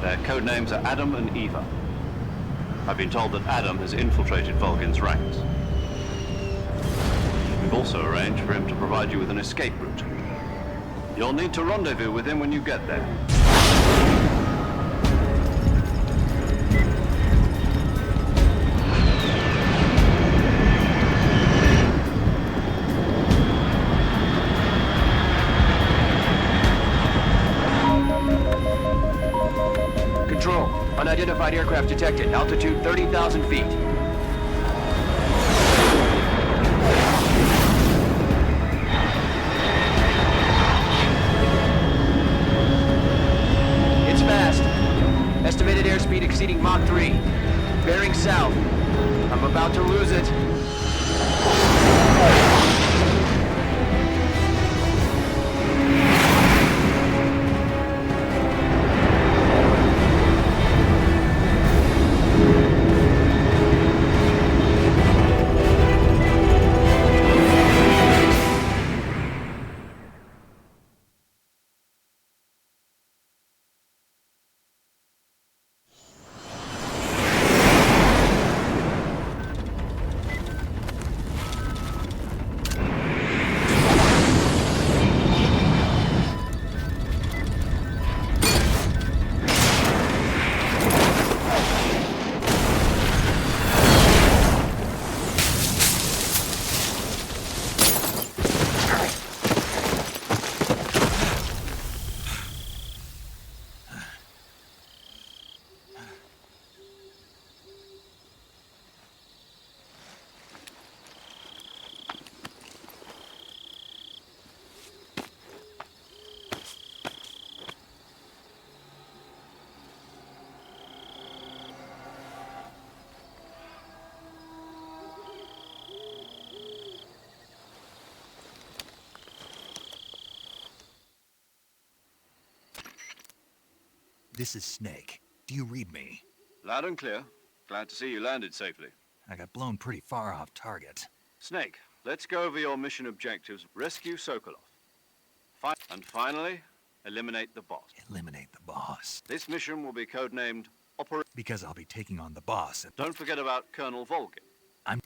Their code names are Adam and Eva. I've been told that Adam has infiltrated Volgin's ranks. We've also arranged for him to provide you with an escape route. You'll need to rendezvous with him when you get there. Control, unidentified aircraft detected. Altitude 30,000 feet. It's fast. Estimated airspeed exceeding Mach 3. Bearing south. I'm about to lose it. This is Snake. Do you read me? Loud and clear. Glad to see you landed safely. I got blown pretty far off target. Snake, let's go over your mission objectives. Rescue Sokolov. And finally, eliminate the boss. Eliminate the boss. This mission will be codenamed Because I'll be taking on the boss and... Don't forget about Colonel Volgin.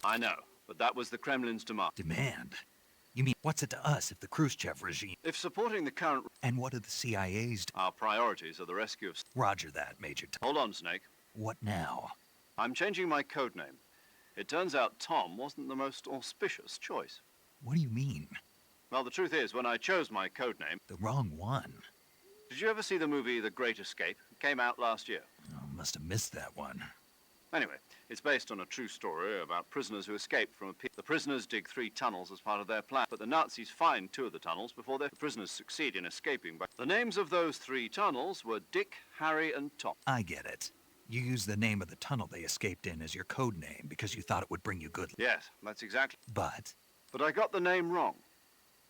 I know, but that was the Kremlin's demand. You mean, what's it to us if the Khrushchev regime... If supporting the current... And what do the CIA's... Our priorities are the rescue of... Roger that, Major Tom. Hold on, Snake. What now? I'm changing my codename. It turns out Tom wasn't the most auspicious choice. What do you mean? Well, the truth is, when I chose my codename... The wrong one. Did you ever see the movie The Great Escape? It came out last year. Oh, must have missed that one. Anyway, it's based on a true story about prisoners who escaped from the prisoners dig 3 tunnels as part of their plan, but the Nazis find 2 of the tunnels before the prisoners succeed in escaping. The names of those 3 tunnels were Dick, Harry, and Tom. I get it. You used the name of the tunnel they escaped in as your code name because you thought it would bring you good luck. Yes, that's exactly. But I got the name wrong.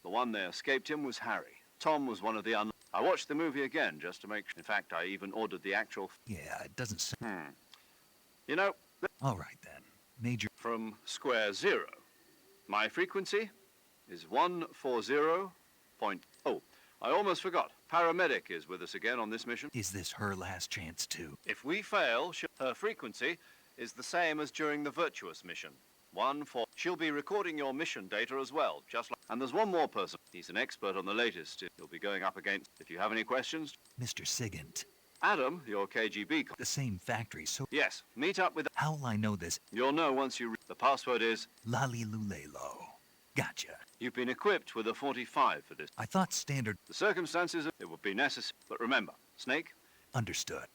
The one they escaped in was Harry. Tom was one of the I watched the movie again just to make sure. In fact, I even ordered the actual... Yeah, it doesn't sound... You know... All right, then. Major... From square 0. My frequency is 140. Oh, I almost forgot. Paramedic is with us again on this mission. Is this her last chance, too? If we fail, her frequency is the same as during the Virtuous mission. 1-4. She'll be recording your mission data as well, just like... And there's one more person. He's an expert on the latest. He'll be going up against... If you have any questions... Mr. Sigint. Adam, your KGB... The same factory, so... Yes, meet up with... How will I know this? You'll know once you... The password is... Lalilulelo. Gotcha. You've been equipped with a 45 for this. I thought standard... The circumstances, it would be necessary. But remember, Snake... Understood.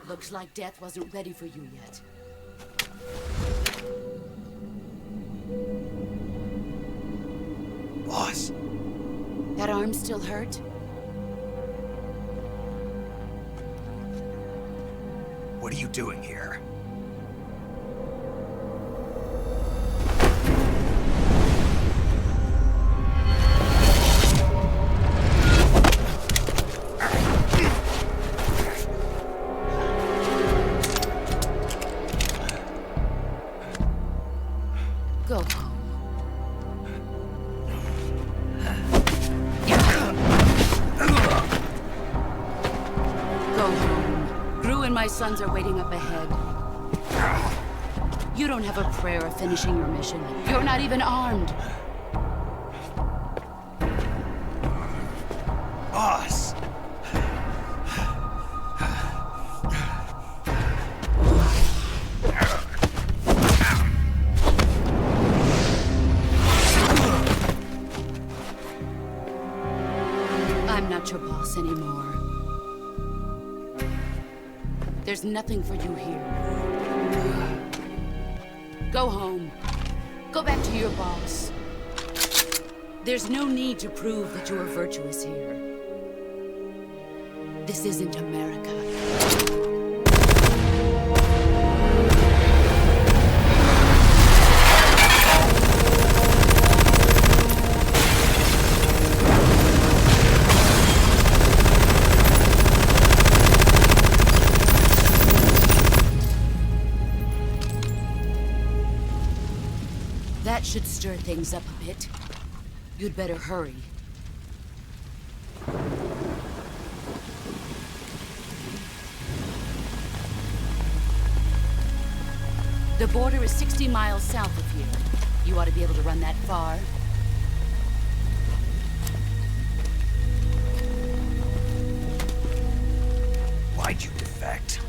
Looks like death wasn't ready for you yet. Boss. That arm still hurt? What are you doing here? and my sons are waiting up ahead. You don't have a prayer of finishing your mission. You're not even armed. Boss! I'm not your boss anymore. There's nothing for you here. Go home. Go back to your boss. There's no need to prove that you are virtuous here. This isn't America. That should stir things up a bit. You'd better hurry. The border is 60 miles south of here. You ought to be able to run that far. Why'd you defect?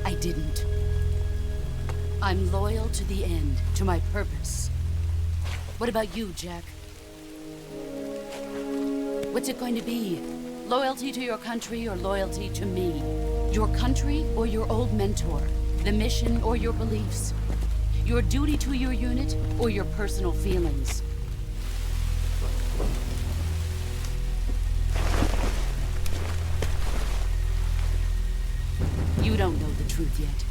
I didn't. I'm loyal to the end, to my purpose. What about you, Jack? What's it going to be? Loyalty to your country or loyalty to me? Your country or your old mentor? The mission or your beliefs? Your duty to your unit or your personal feelings? You don't know the truth yet.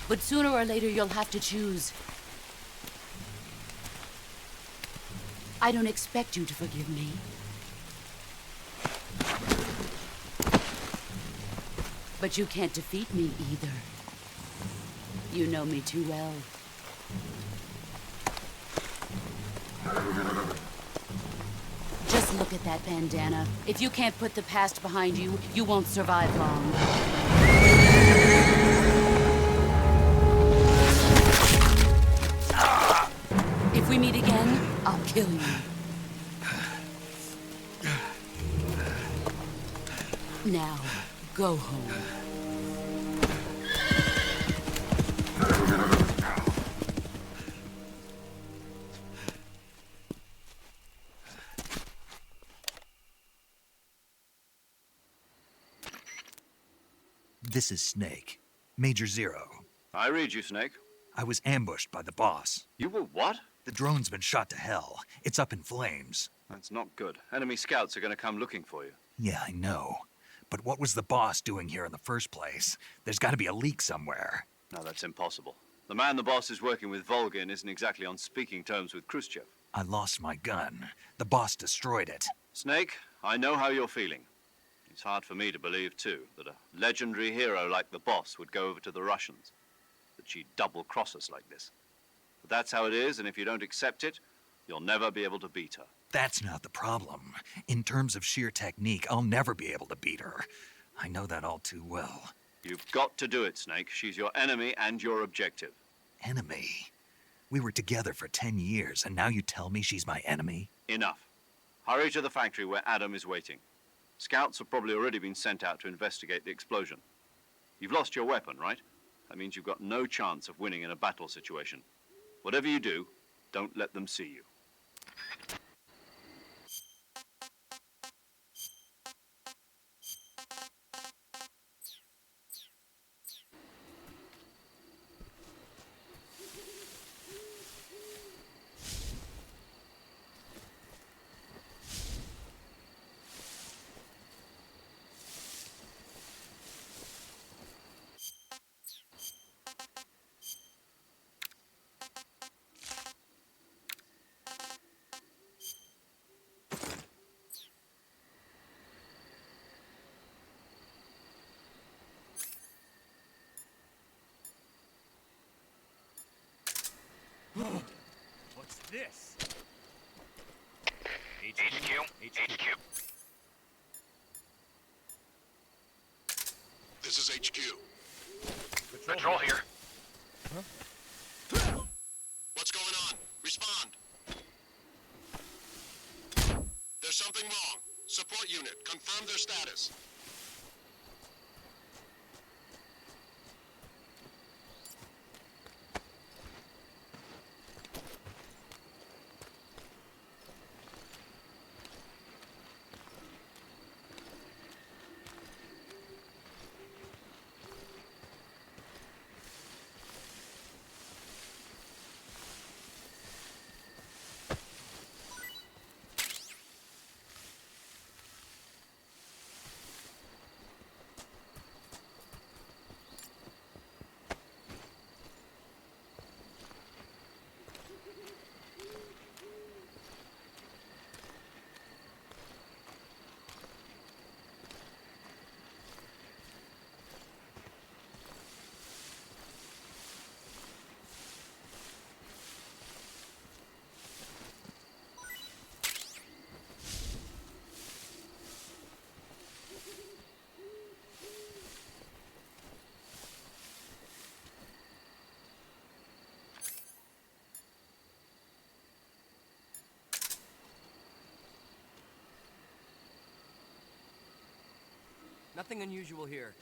But sooner or later you'll have to choose. I don't expect you to forgive me. But you can't defeat me either. You know me too well. Just look at that bandana. If you can't put the past behind you, you won't survive long. If we meet again, I'll kill you. Now, go home. This is Snake. Major Zero. I read you, Snake. I was ambushed by the boss. You were what? The drone's been shot to hell. It's up in flames. That's not good. Enemy scouts are going to come looking for you. Yeah, I know. But what was the boss doing here in the first place? There's got to be a leak somewhere. No, that's impossible. The man the boss is working with, Volgin, isn't exactly on speaking terms with Khrushchev. I lost my gun. The boss destroyed it. Snake, I know how you're feeling. It's hard for me to believe, too, that a legendary hero like the boss would go over to the Russians. That she'd double-cross us like this. But that's how it is, and if you don't accept it, you'll never be able to beat her. That's not the problem. In terms of sheer technique, I'll never be able to beat her. I know that all too well. You've got to do it, Snake. She's your enemy and your objective. Enemy? We were together for 10 years, and now you tell me she's my enemy? Enough. Hurry to the factory where Adam is waiting. Scouts have probably already been sent out to investigate the explosion. You've lost your weapon, right? That means you've got no chance of winning in a battle situation. Whatever you do, don't let them see you. What's this? HQ. Control here. What's going on? Respond. There's something wrong. Support unit, confirm their status. Nothing unusual here.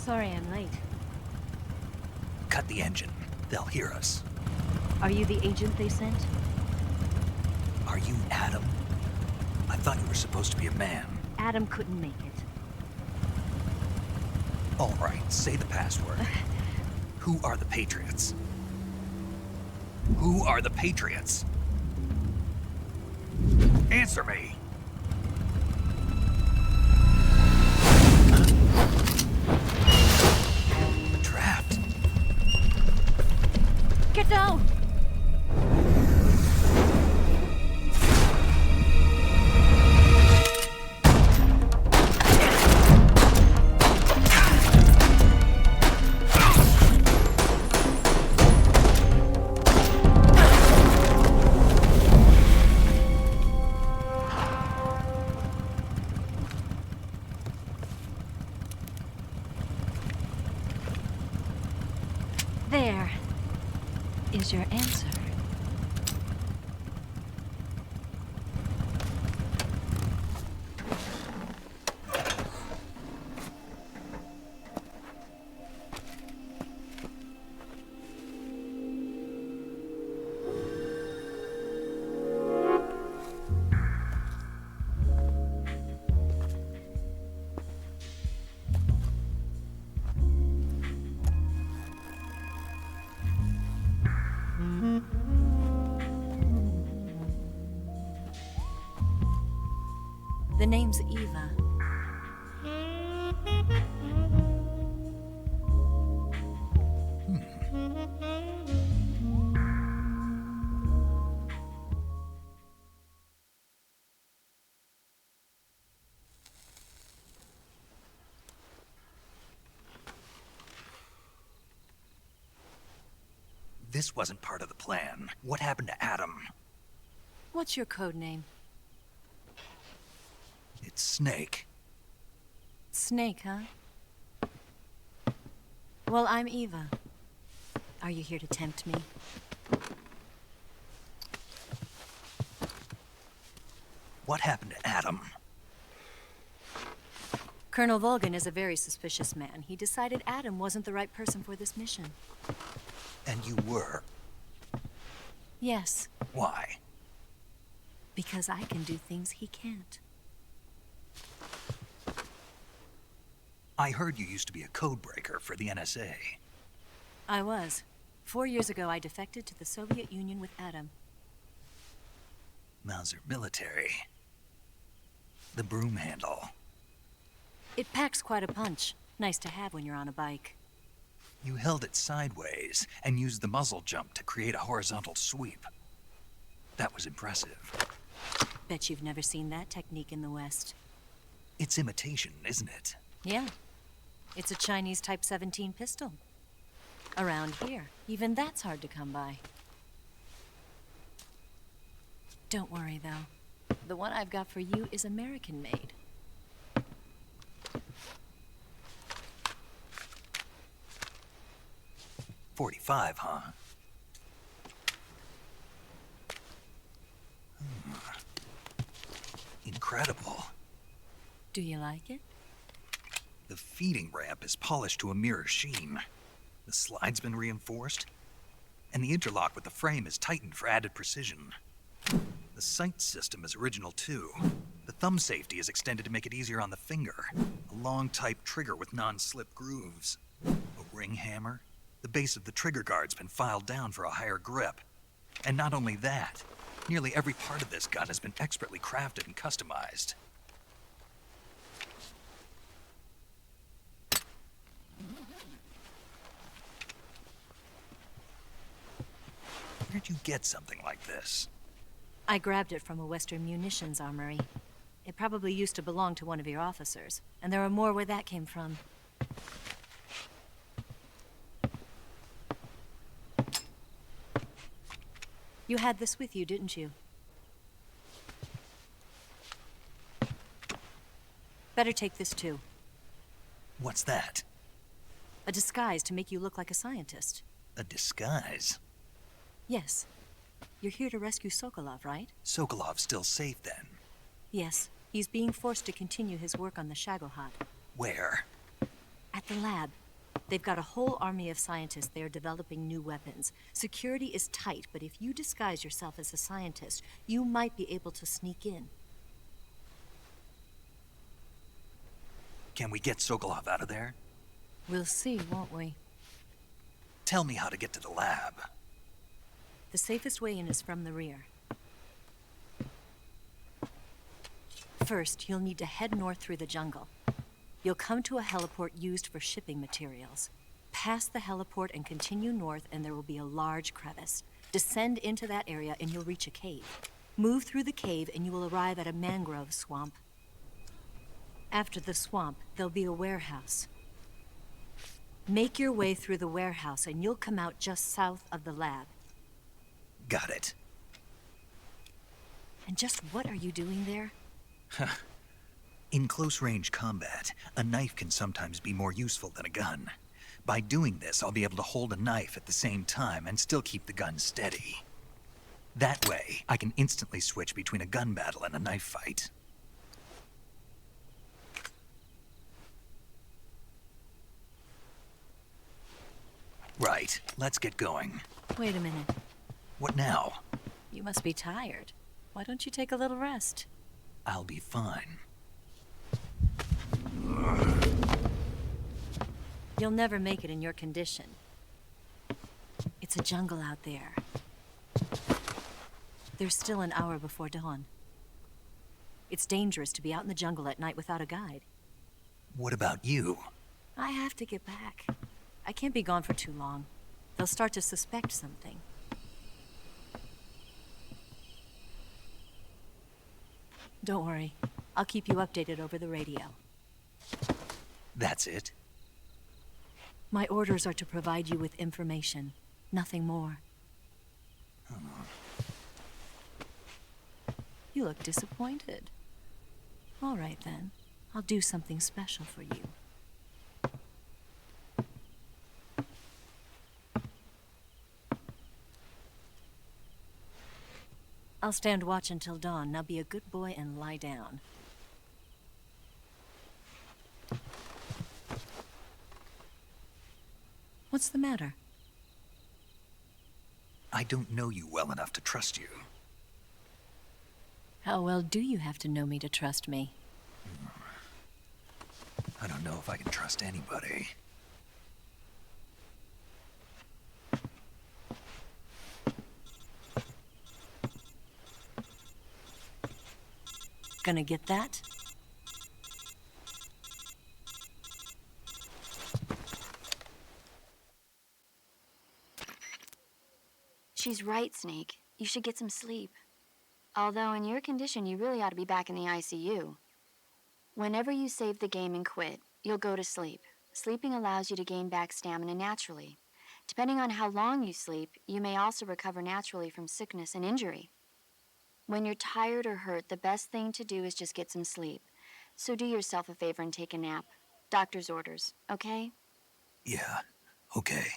Sorry I'm late. Cut the engine. They'll hear us. Are you the agent they sent? Are you Adam? I thought you were supposed to be a man. Adam couldn't make it. All right, say the password. Who are the Patriots? Who are the Patriots? Answer me! Trapped. Get down! There is your answer. The name's Eva. This wasn't part of the plan. What happened to Adam? What's your code name? It's Snake. Snake, huh? Well, I'm Eva. Are you here to tempt me? What happened to Adam? Colonel Volgan is a very suspicious man. He decided Adam wasn't the right person for this mission. And you were? Yes. Why? Because I can do things he can't. I heard you used to be a codebreaker for the NSA. I was. 4 years ago, I defected to the Soviet Union with Adam. Mauser military. The broom handle. It packs quite a punch. Nice to have when you're on a bike. You held it sideways and used the muzzle jump to create a horizontal sweep. That was impressive. Bet you've never seen that technique in the West. It's imitation, isn't it? Yeah. It's a Chinese Type 17 pistol. Around here, even that's hard to come by. Don't worry, though. The one I've got for you is American-made. .45, huh? Incredible. Do you like it? The feeding ramp is polished to a mirror sheen. The slide's been reinforced, and the interlock with the frame is tightened for added precision. The sight system is original too. The thumb safety is extended to make it easier on the finger. A long type trigger with non-slip grooves. A ring hammer. The base of the trigger guard's been filed down for a higher grip. And not only that, Nearly every part of this gun has been expertly crafted and customized. Where'd you get something like this? I grabbed it from a Western munitions armory. It probably used to belong to one of your officers, and there are more where that came from. You had this with you, didn't you? Better take this too. What's that? A disguise to make you look like a scientist. A disguise? Yes. You're here to rescue Sokolov, right? Sokolov's still safe then? Yes. He's being forced to continue his work on the Shagohod. Where? At the lab. They've got a whole army of scientists there developing new weapons. Security is tight, but if you disguise yourself as a scientist, you might be able to sneak in. Can we get Sokolov out of there? We'll see, won't we? Tell me how to get to the lab. The safest way in is from the rear. First, you'll need to head north through the jungle. You'll come to a heliport used for shipping materials. Pass the heliport and continue north, and there will be a large crevice. Descend into that area and you'll reach a cave. Move through the cave and you will arrive at a mangrove swamp. After the swamp, there'll be a warehouse. Make your way through the warehouse and you'll come out just south of the lab. Got it. And just what are you doing there? In close-range combat, a knife can sometimes be more useful than a gun. By doing this, I'll be able to hold a knife at the same time and still keep the gun steady. That way, I can instantly switch between a gun battle and a knife fight. Right, let's get going. Wait a minute. What now? You must be tired. Why don't you take a little rest? I'll be fine. You'll never make it in your condition. It's a jungle out there. There's still an hour before dawn. It's dangerous to be out in the jungle at night without a guide. What about you? I have to get back. I can't be gone for too long. They'll start to suspect something. Don't worry. I'll keep you updated over the radio. That's it? My orders are to provide you with information. Nothing more. You look disappointed. All right, then. I'll do something special for you. I'll stand watch until dawn. Now be a good boy and lie down. What's the matter? I don't know you well enough to trust you. How well do you have to know me to trust me? I don't know if I can trust anybody. Gonna get that? She's right, Snake. You should get some sleep. Although in your condition, you really ought to be back in the ICU. Whenever you save the game and quit, you'll go to sleep. Sleeping allows you to gain back stamina naturally. Depending on how long you sleep, you may also recover naturally from sickness and injury. When you're tired or hurt, the best thing to do is just get some sleep. So do yourself a favor and take a nap. Doctor's orders, okay? Yeah, okay.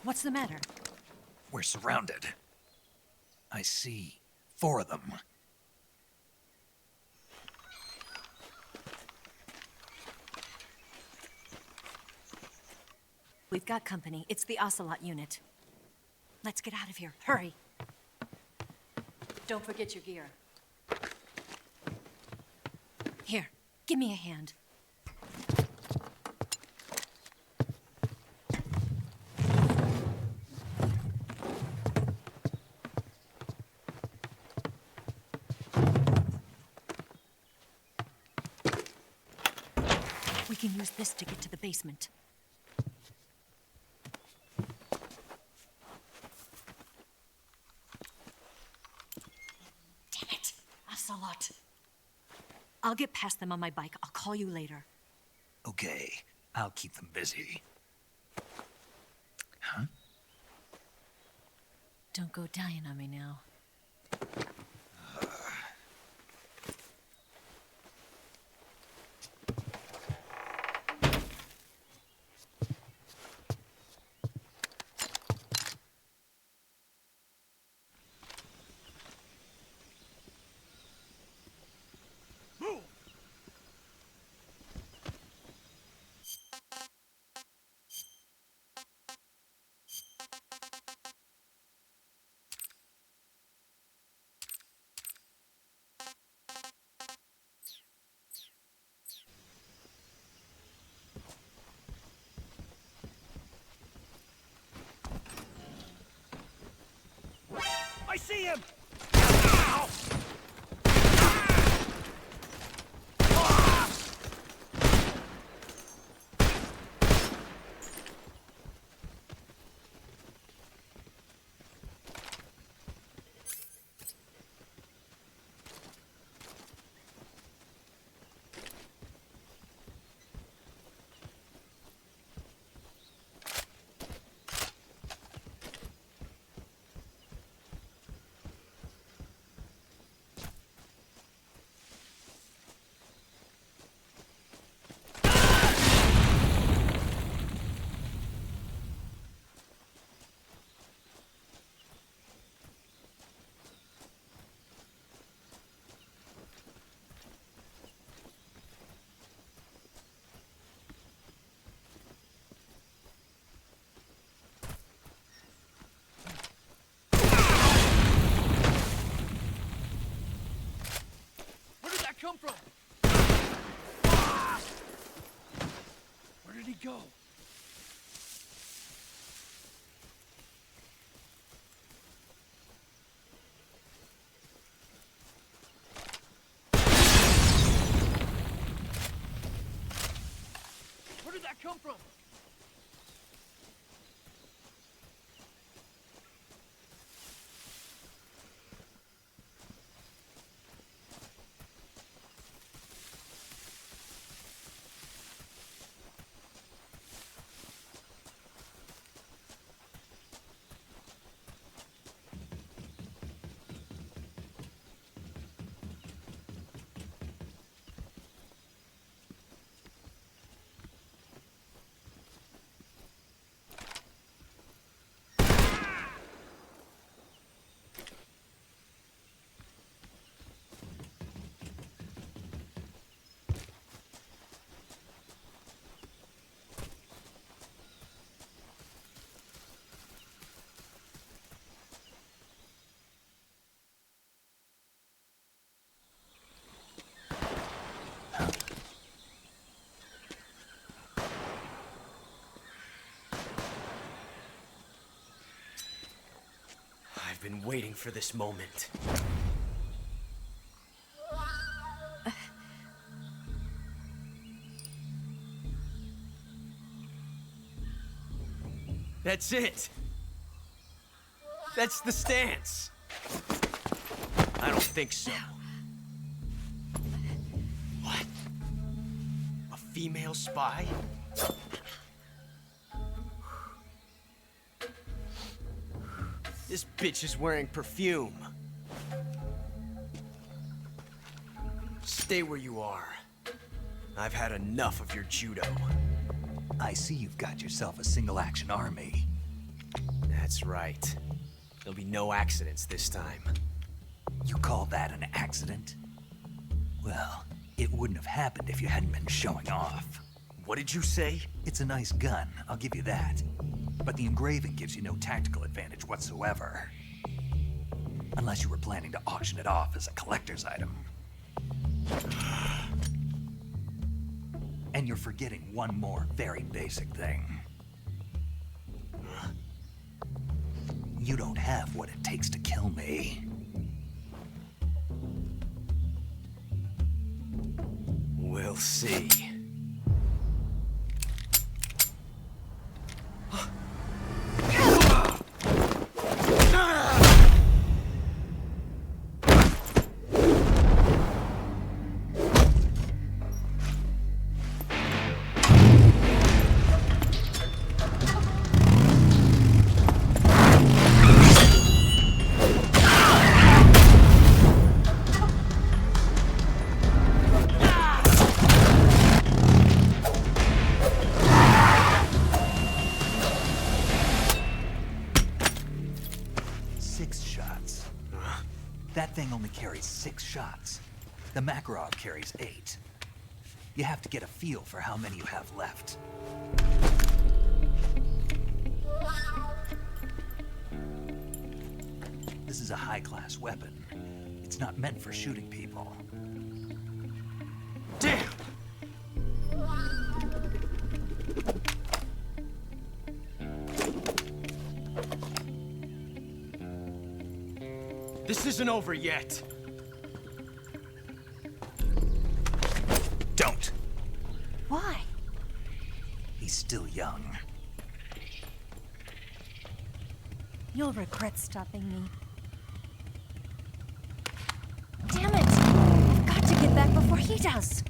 What's the matter? We're surrounded. I see 4 of them. We've got company. It's the Ocelot unit. Let's get out of here. Hurry. Don't forget your gear. Here, give me a hand. We can use this to get to the basement. Damn it, Ocelot. I'll get past them on my bike. I'll call you later. Okay, I'll keep them busy. Huh? Don't go dying on me now. I see him! Come from? Where did he go? Where did that come from? I've been waiting for this moment. That's it. That's the stance. I don't think so. What? A female spy? This bitch is wearing perfume. Stay where you are. I've had enough of your judo. I see you've got yourself a single-action army. That's right. There'll be no accidents this time. You call that an accident? Well, it wouldn't have happened if you hadn't been showing off. What did you say? It's a nice gun, I'll give you that. But the engraving gives you no tactical advantage whatsoever. Unless you were planning to auction it off as a collector's item. And you're forgetting one more very basic thing. You don't have what it takes to kill me. We'll see. That thing only carries 6 shots. The Makarov carries 8. You have to get a feel for how many you have left. This is a high-class weapon. It's not meant for shooting people. Damn! This isn't over yet. Don't. Why? He's still young. You'll regret stopping me. Damn it! I've got to get back before he does.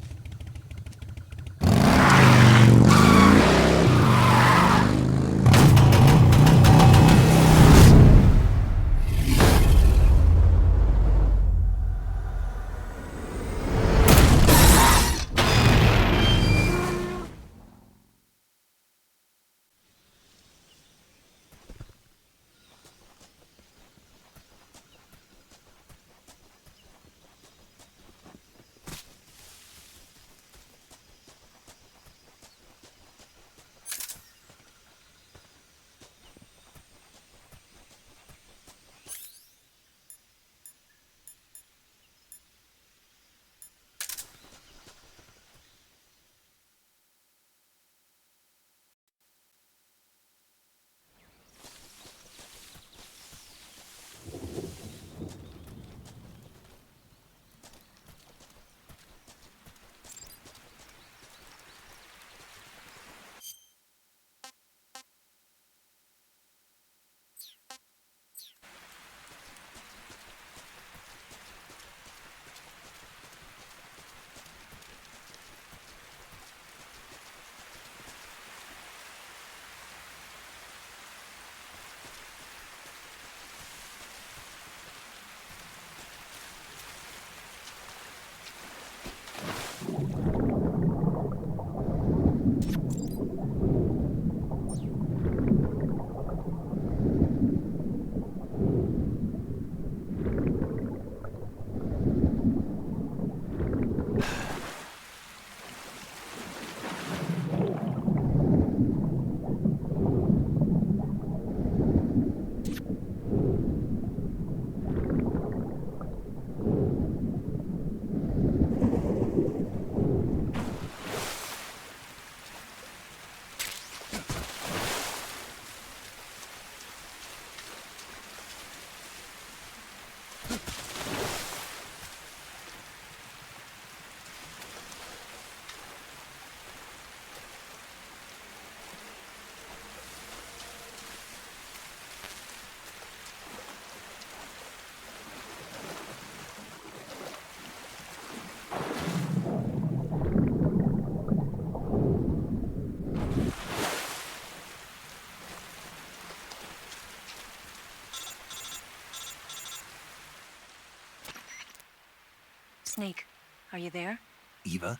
Snake, are you there? Eva,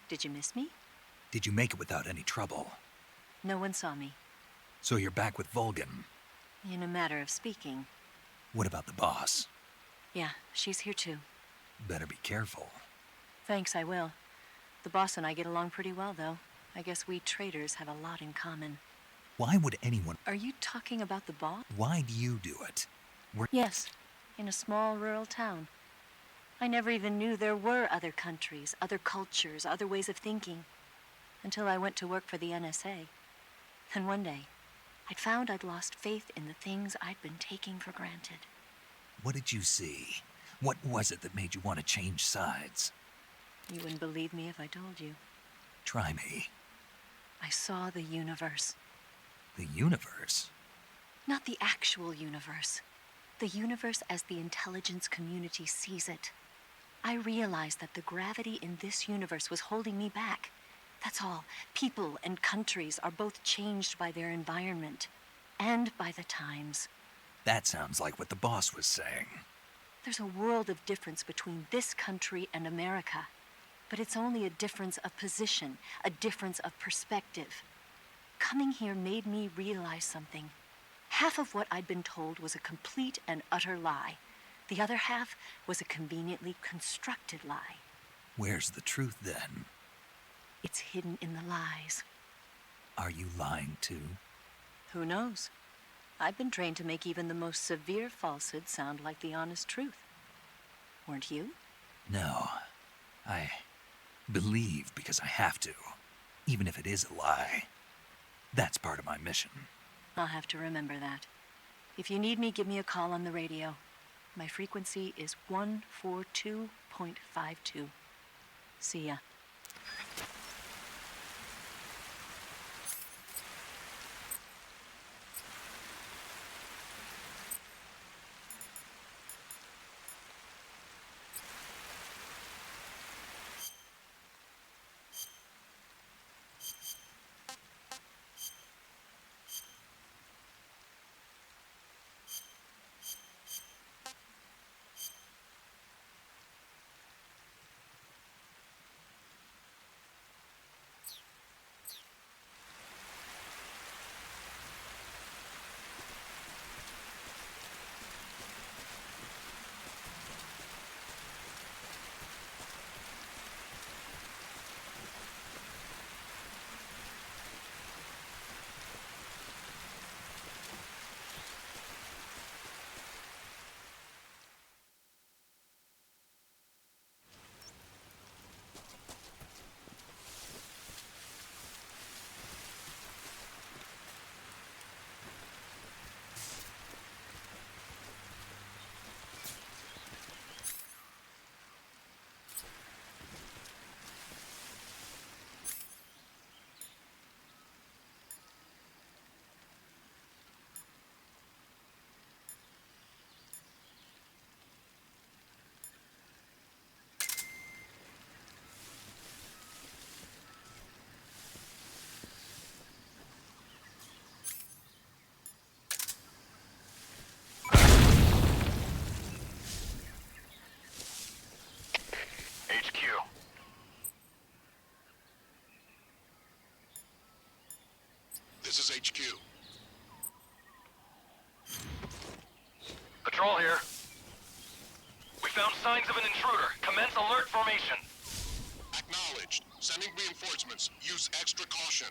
Did you miss me? did you make it without any trouble? No one saw me. So you're back with Vulgan. In a matter of speaking. What about the boss? Yeah, she's here too. Better be careful. Thanks, I will. The boss and I get along pretty well, though. I guess we traders have a lot in common. Why would anyone... Are you talking about the boss? Why do you do it? Yes, in a small rural town. I never even knew there were other countries, other cultures, other ways of thinking. Until I went to work for the NSA. Then one day, I'd found I'd lost faith in the things I'd been taking for granted. What did you see? What was it that made you want to change sides? You wouldn't believe me if I told you. Try me. I saw the universe. The universe? Not the actual universe. The universe as the intelligence community sees it. I realized that the gravity in this universe was holding me back. That's all. People and countries are both changed by their environment and by the times. That sounds like what the boss was saying. There's a world of difference between this country and America. But it's only a difference of position, a difference of perspective. Coming here made me realize something. Half of what I'd been told was a complete and utter lie. The other half was a conveniently constructed lie. Where's the truth, then? It's hidden in the lies. Are you lying, too? Who knows? I've been trained to make even the most severe falsehood sound like the honest truth. Weren't you? No. I believe because I have to, even if it is a lie. That's part of my mission. I'll have to remember that. If you need me, give me a call on the radio. My frequency is 142.52. See ya. This is HQ. Patrol here. We found signs of an intruder. Commence alert formation. Acknowledged. Sending reinforcements. Use extra caution.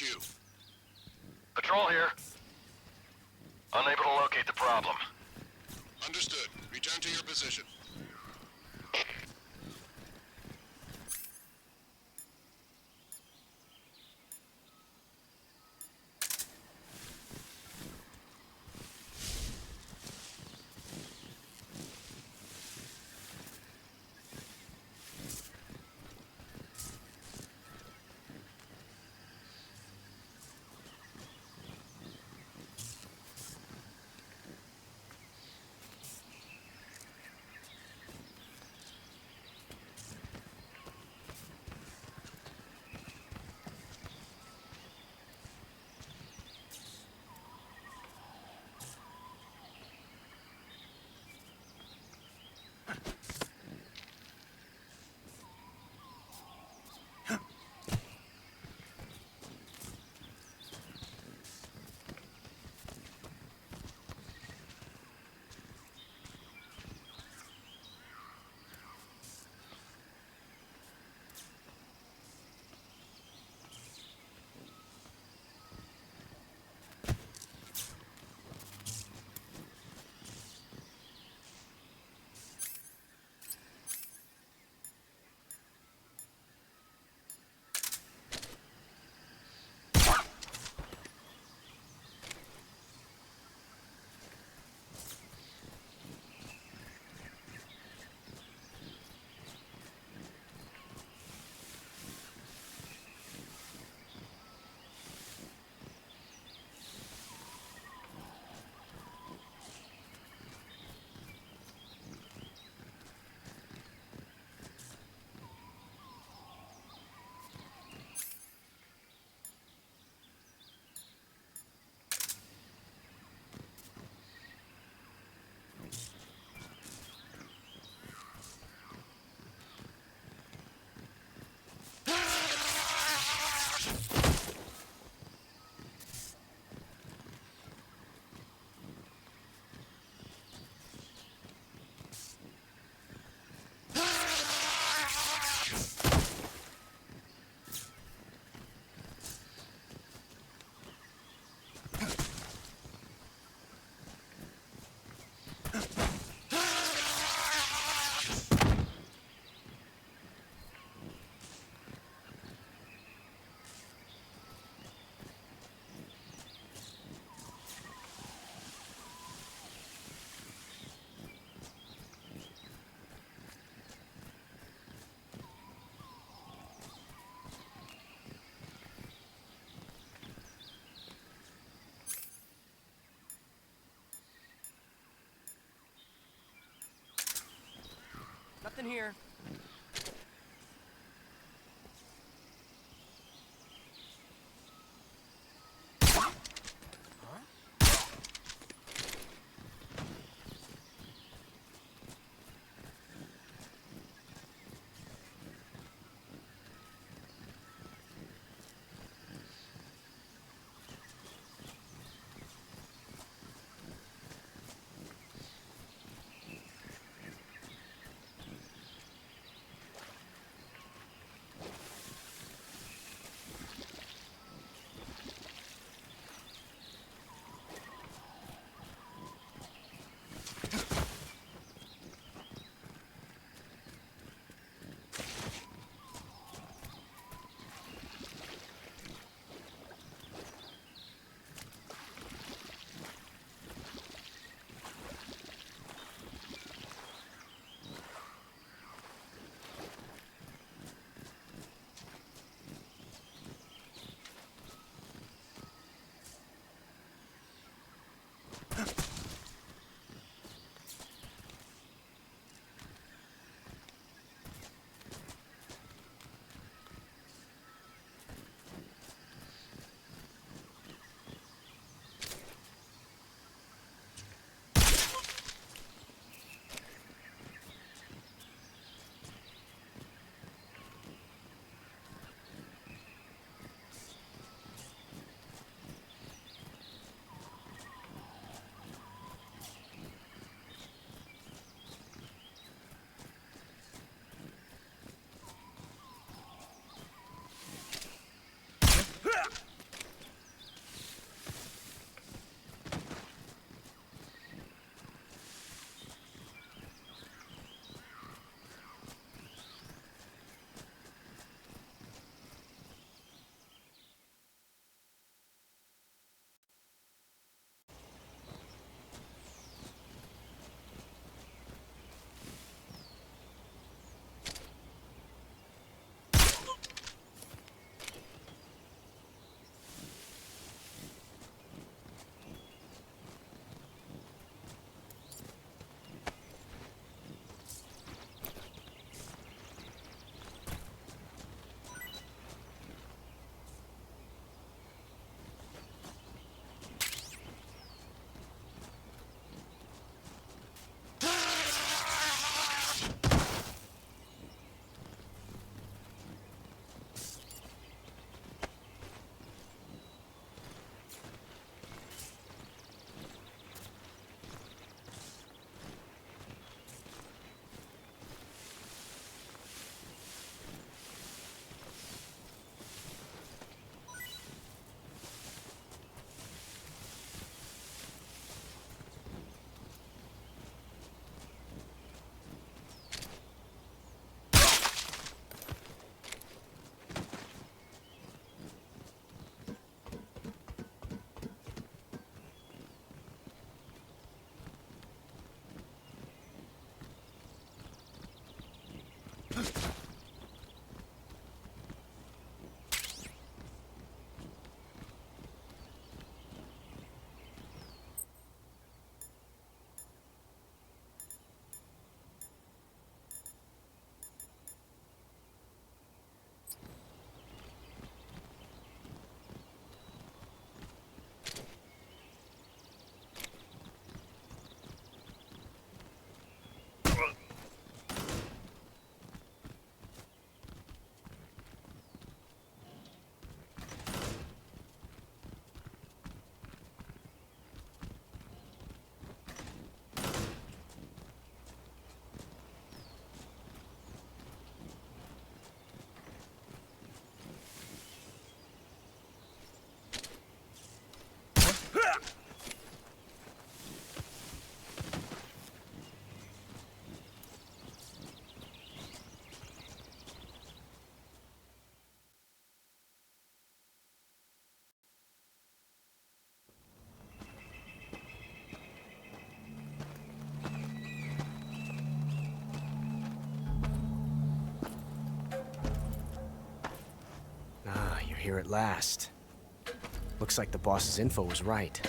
HQ. Patrol here. Unable to locate the problem. Understood. Return to your position. Nothing here. here at last. Looks like the boss's info was right.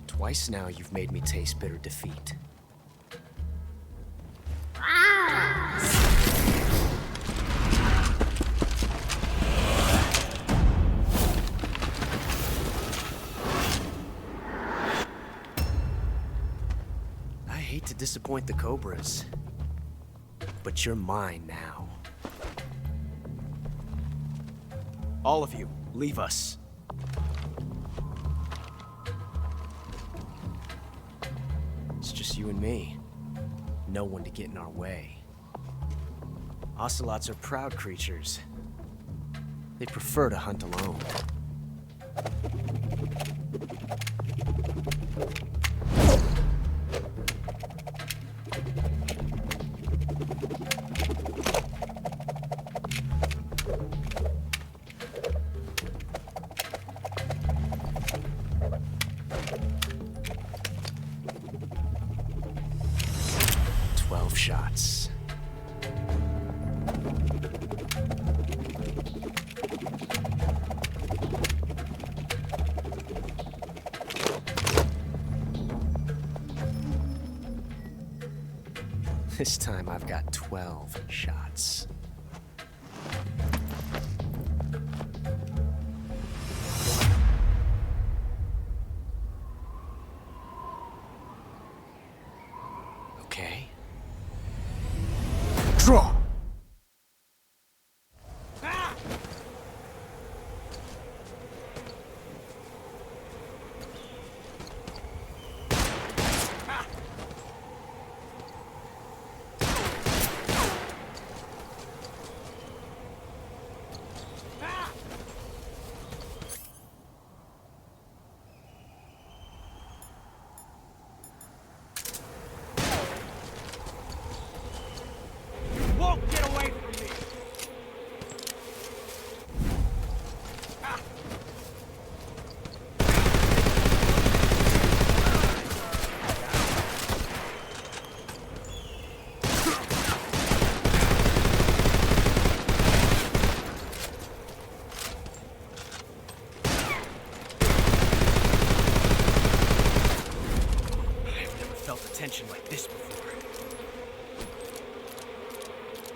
Twice now you've made me taste bitter defeat. I hate to disappoint the Cobras, but you're mine now. All of you, leave us. It's just you and me. No one to get in our way. Ocelots are proud creatures. They prefer to hunt alone. Shots. This time I've got 12 shots. Okay. Draw! Tension like this before.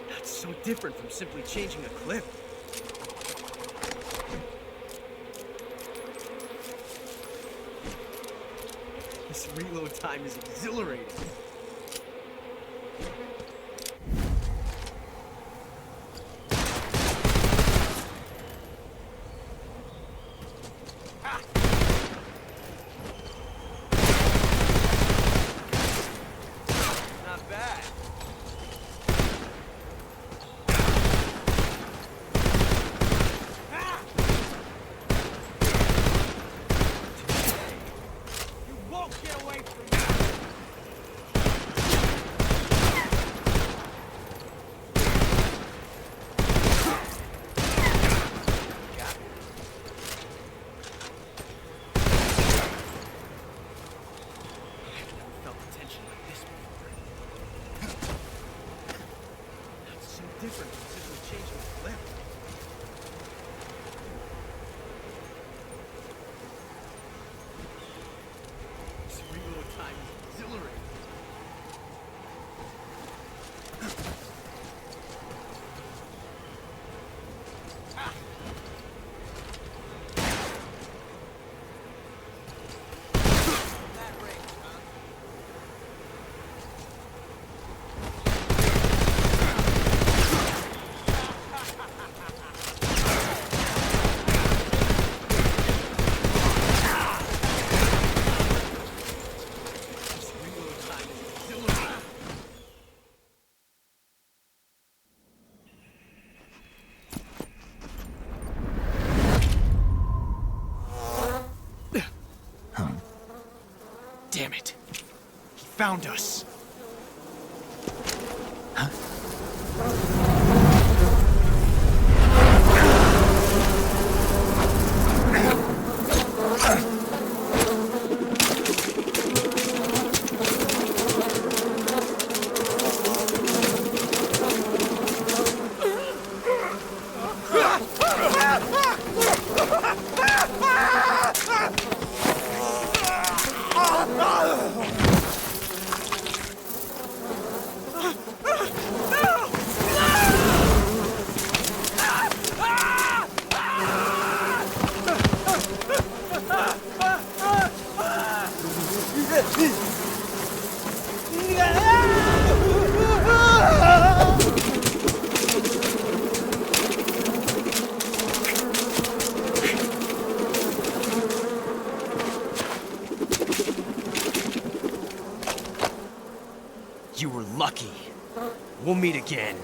That's so different from simply changing a clip. This reload time is exhilarating. Different from simply changing the clip. This reload time is exhilarating. Damn it. He found us. Huh? You were lucky. We'll meet again.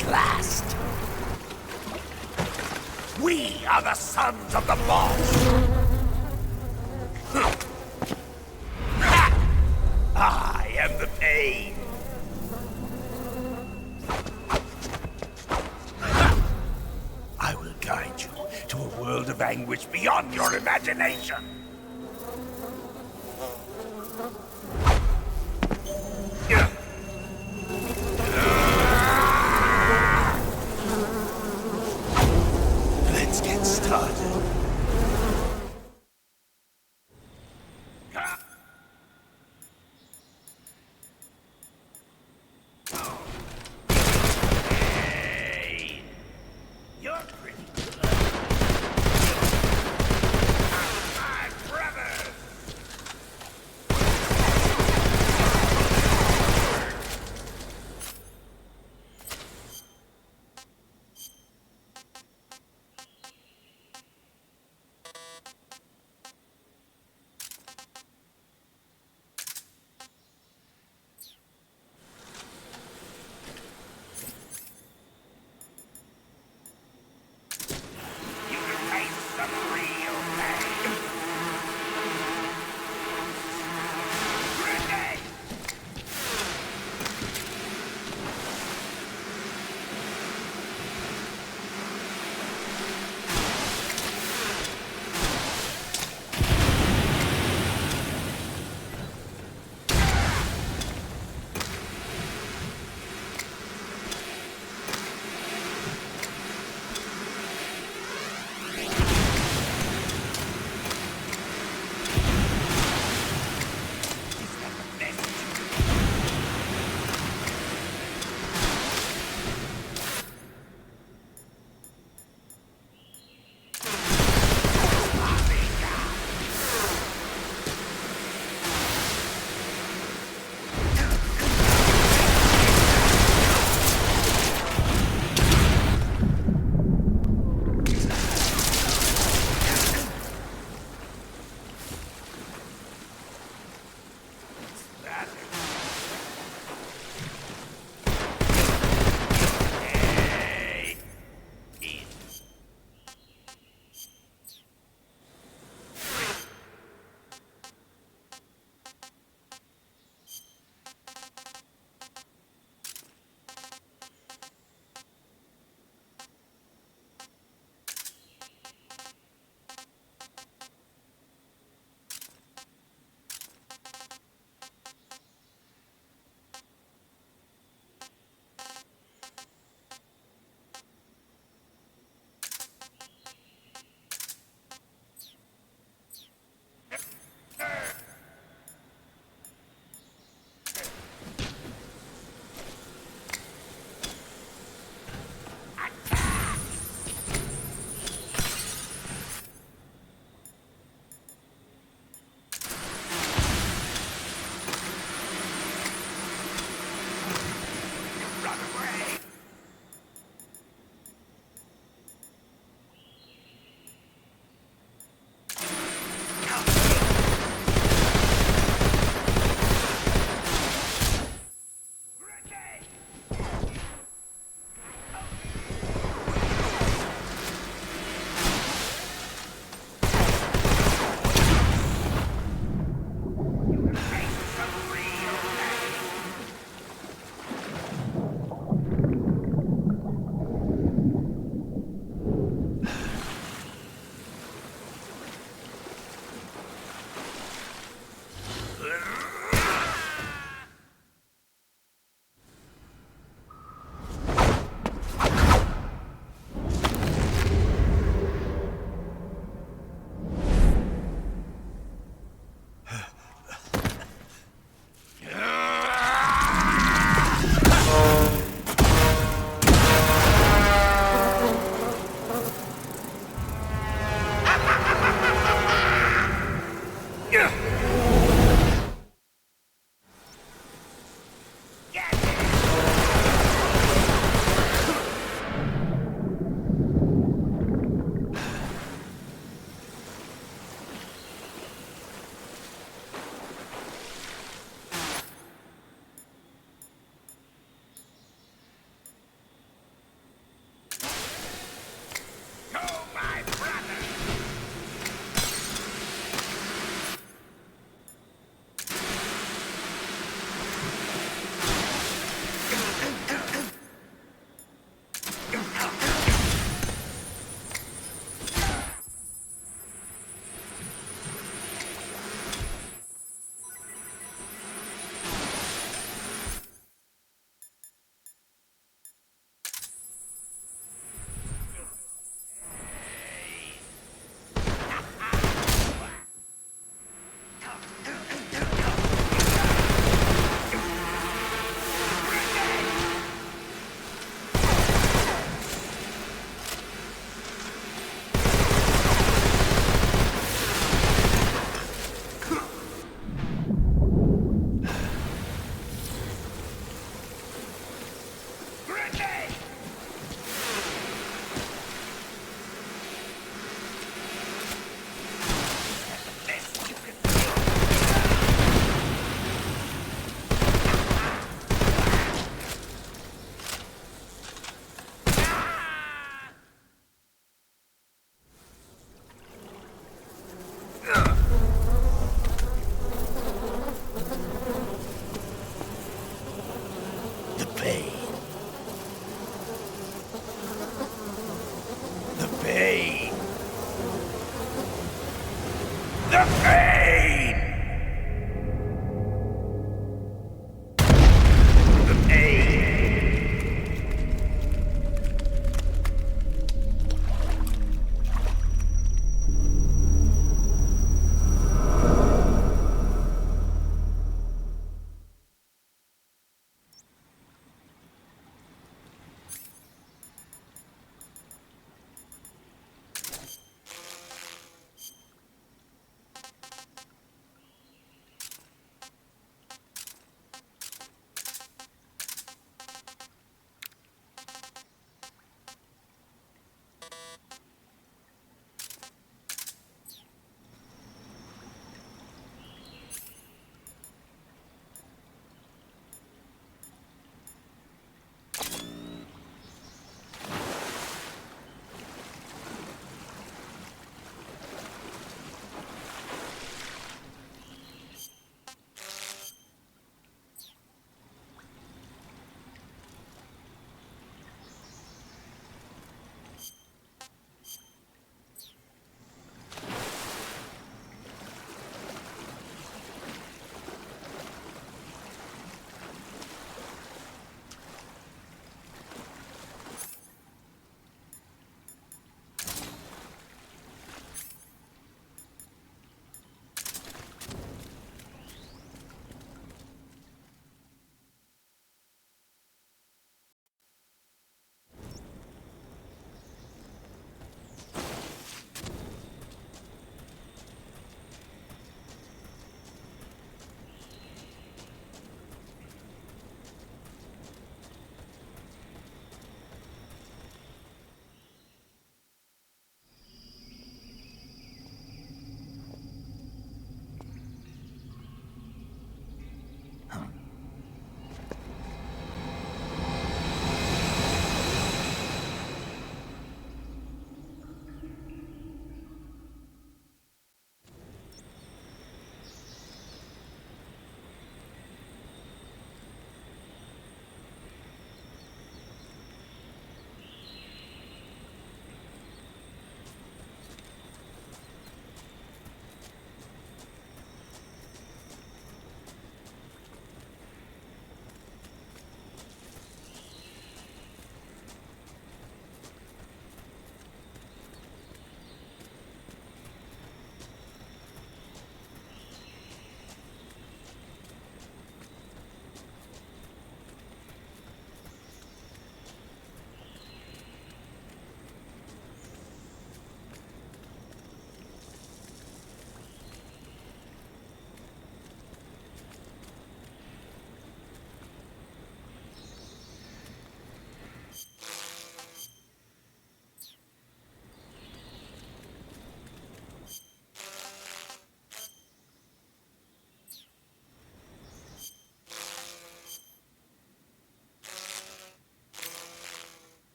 at last. We are the sons of the boss. I am the pain. I will guide you to a world of anguish beyond your imagination. Let's get started. Hey, you're pretty good. I'm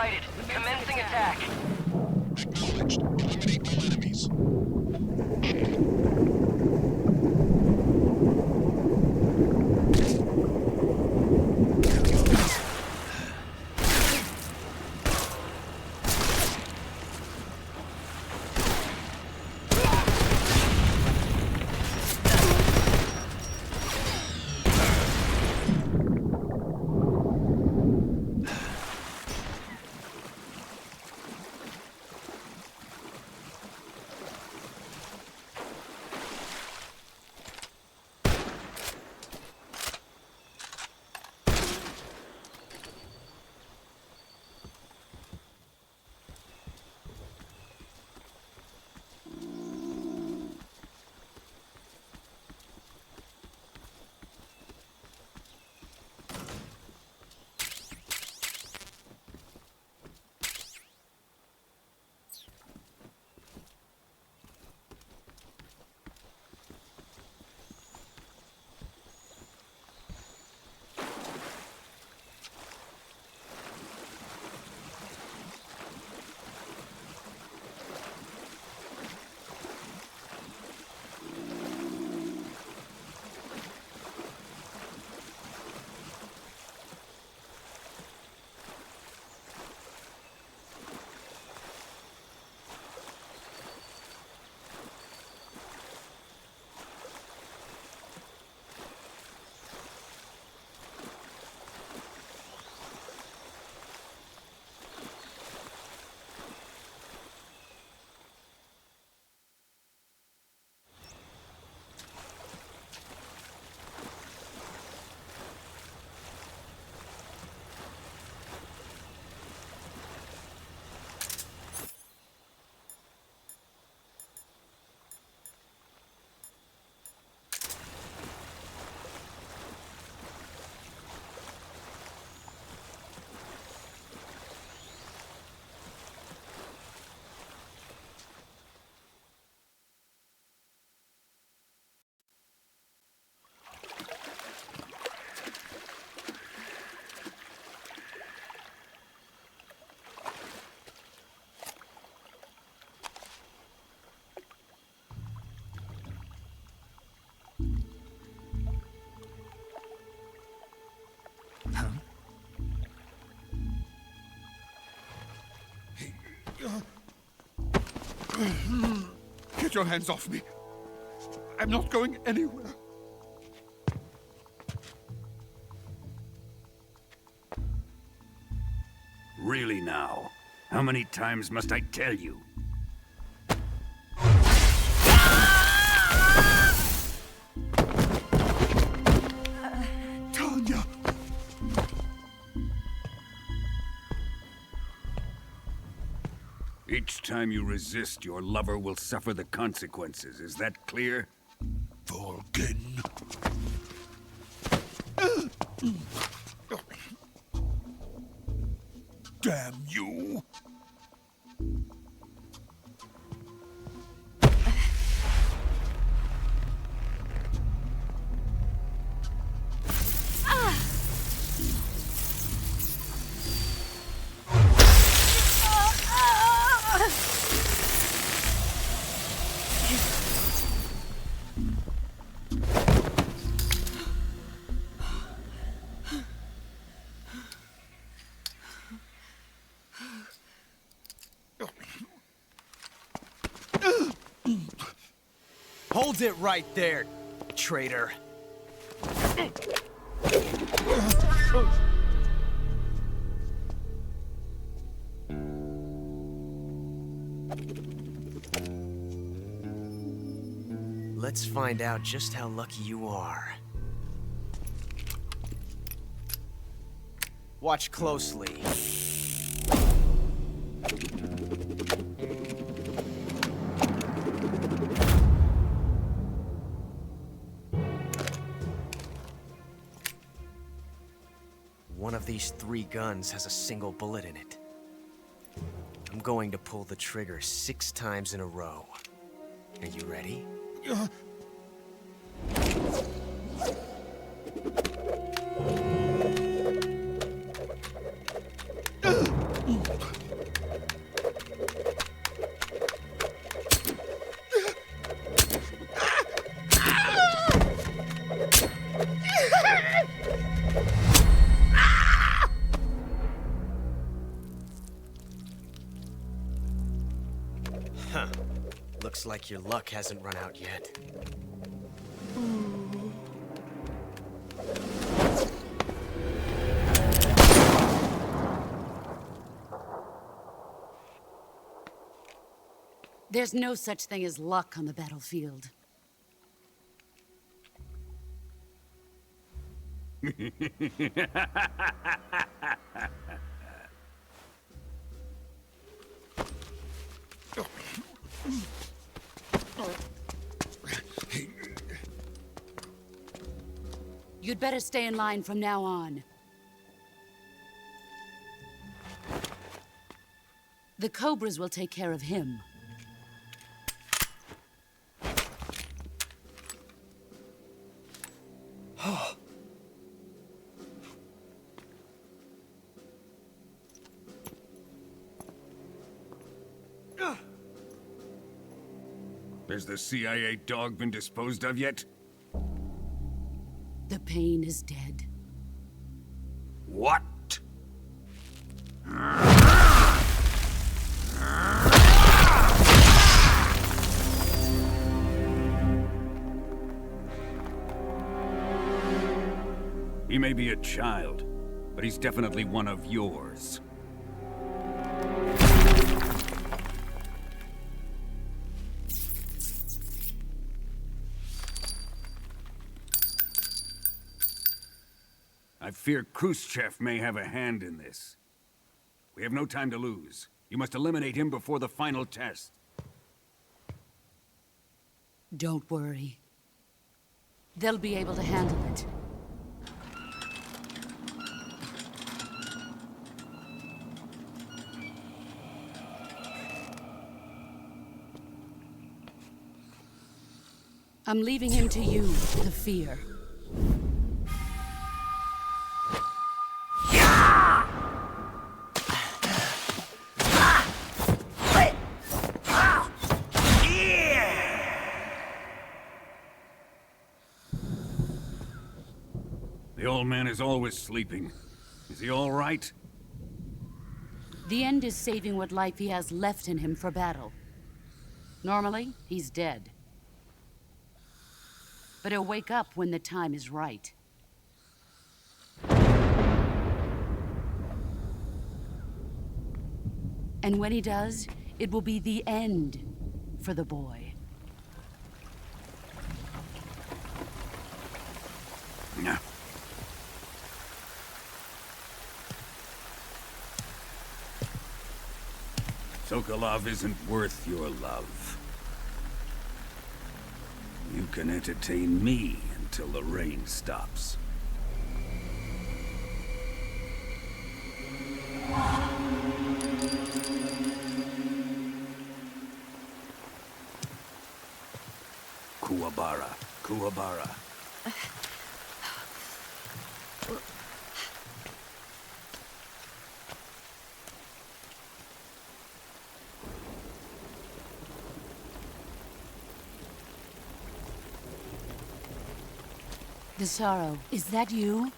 sighted. Commencing attack. Acknowledged. Eliminate all enemies. Get your hands off me. I'm not going anywhere. Really now? How many times must I tell you? Tanya! Each time you resist, your lover will suffer the consequences. Is that clear? Volgin. Damn you! Hold it right there, traitor. Let's find out just how lucky you are. Watch closely. One of these 3 guns has a single bullet in it. I'm going to pull the trigger 6 times in a row. Are you ready? Huh. Looks like your luck hasn't run out yet. There's no such thing as luck on the battlefield. You'd better stay in line from now on. The Cobras will take care of him. Has the CIA dog been disposed of yet? The pain is dead. What? He may be a child, but he's definitely one of yours. I fear Khrushchev may have a hand in this. We have no time to lose. You must eliminate him before the final test. Don't worry. They'll be able to handle it. I'm leaving him to you, the fear. The old man is always sleeping. Is he all right? The end is saving what life he has left in him for battle. Normally, he's dead. But he'll wake up when the time is right. And when he does, it will be the end for the boy. Yeah. Sokolov isn't worth your love. You can entertain me until the rain stops. Kuwabara, Kuwabara. The Sorrow, is that you?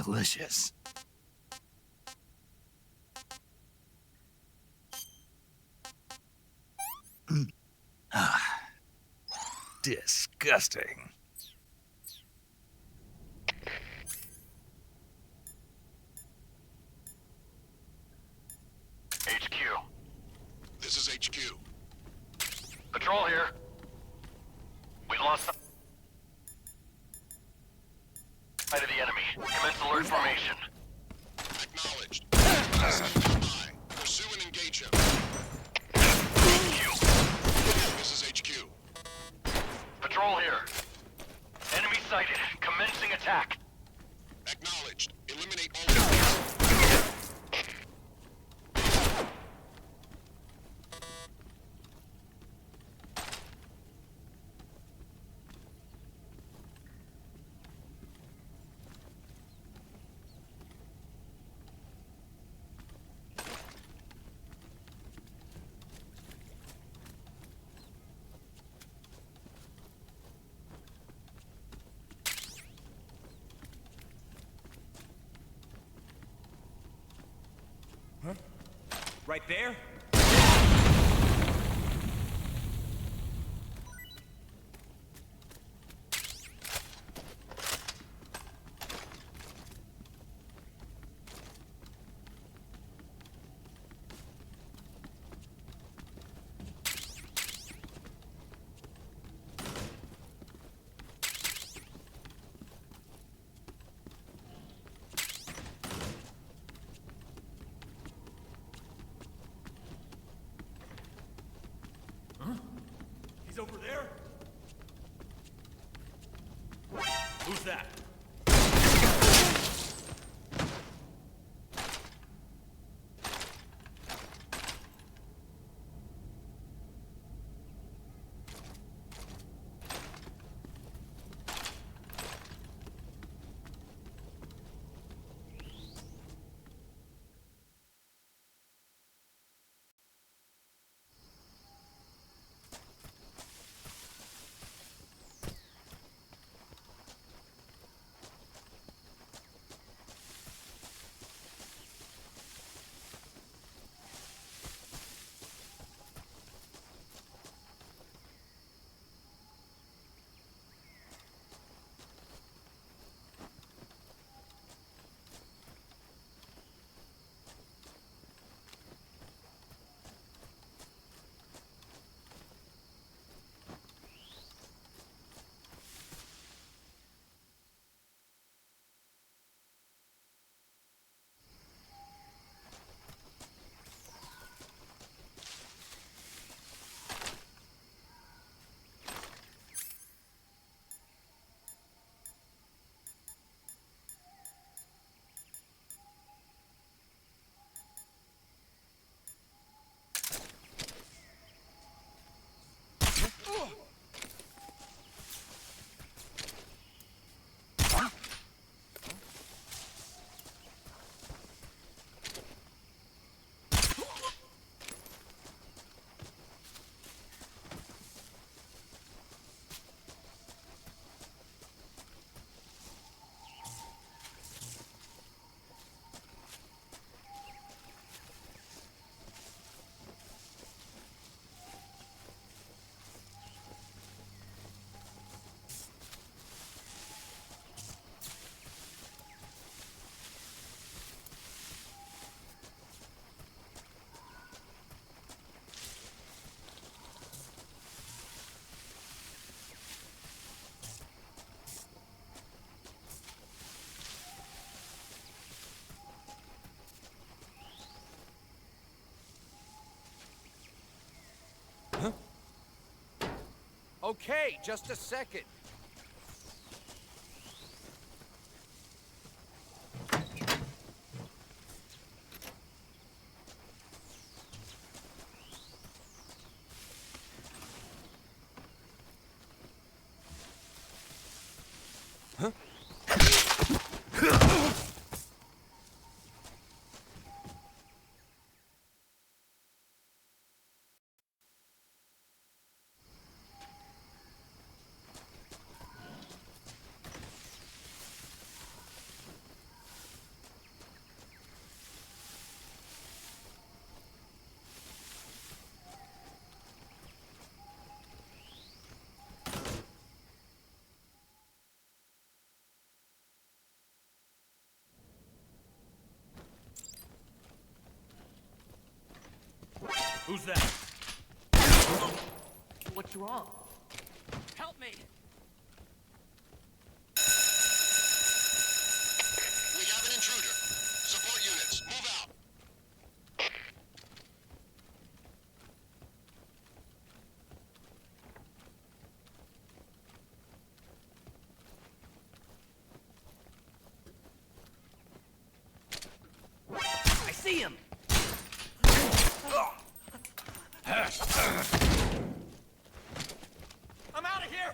delicious. Ah, disgusting. HQ. This is HQ. Patrol here. We lost sight of the enemy. Commence alert formation. Acknowledged. Stand by. Pursue and engage him. HQ. This is HQ. Patrol here. Enemy sighted. Commencing attack. Acknowledged. Eliminate all enemies. Huh? Right there? He's over there? Who's that? Okay, just a second. Who's that? What's wrong? Help me! We have an intruder. Support units, move out. I see him! I'm out of here!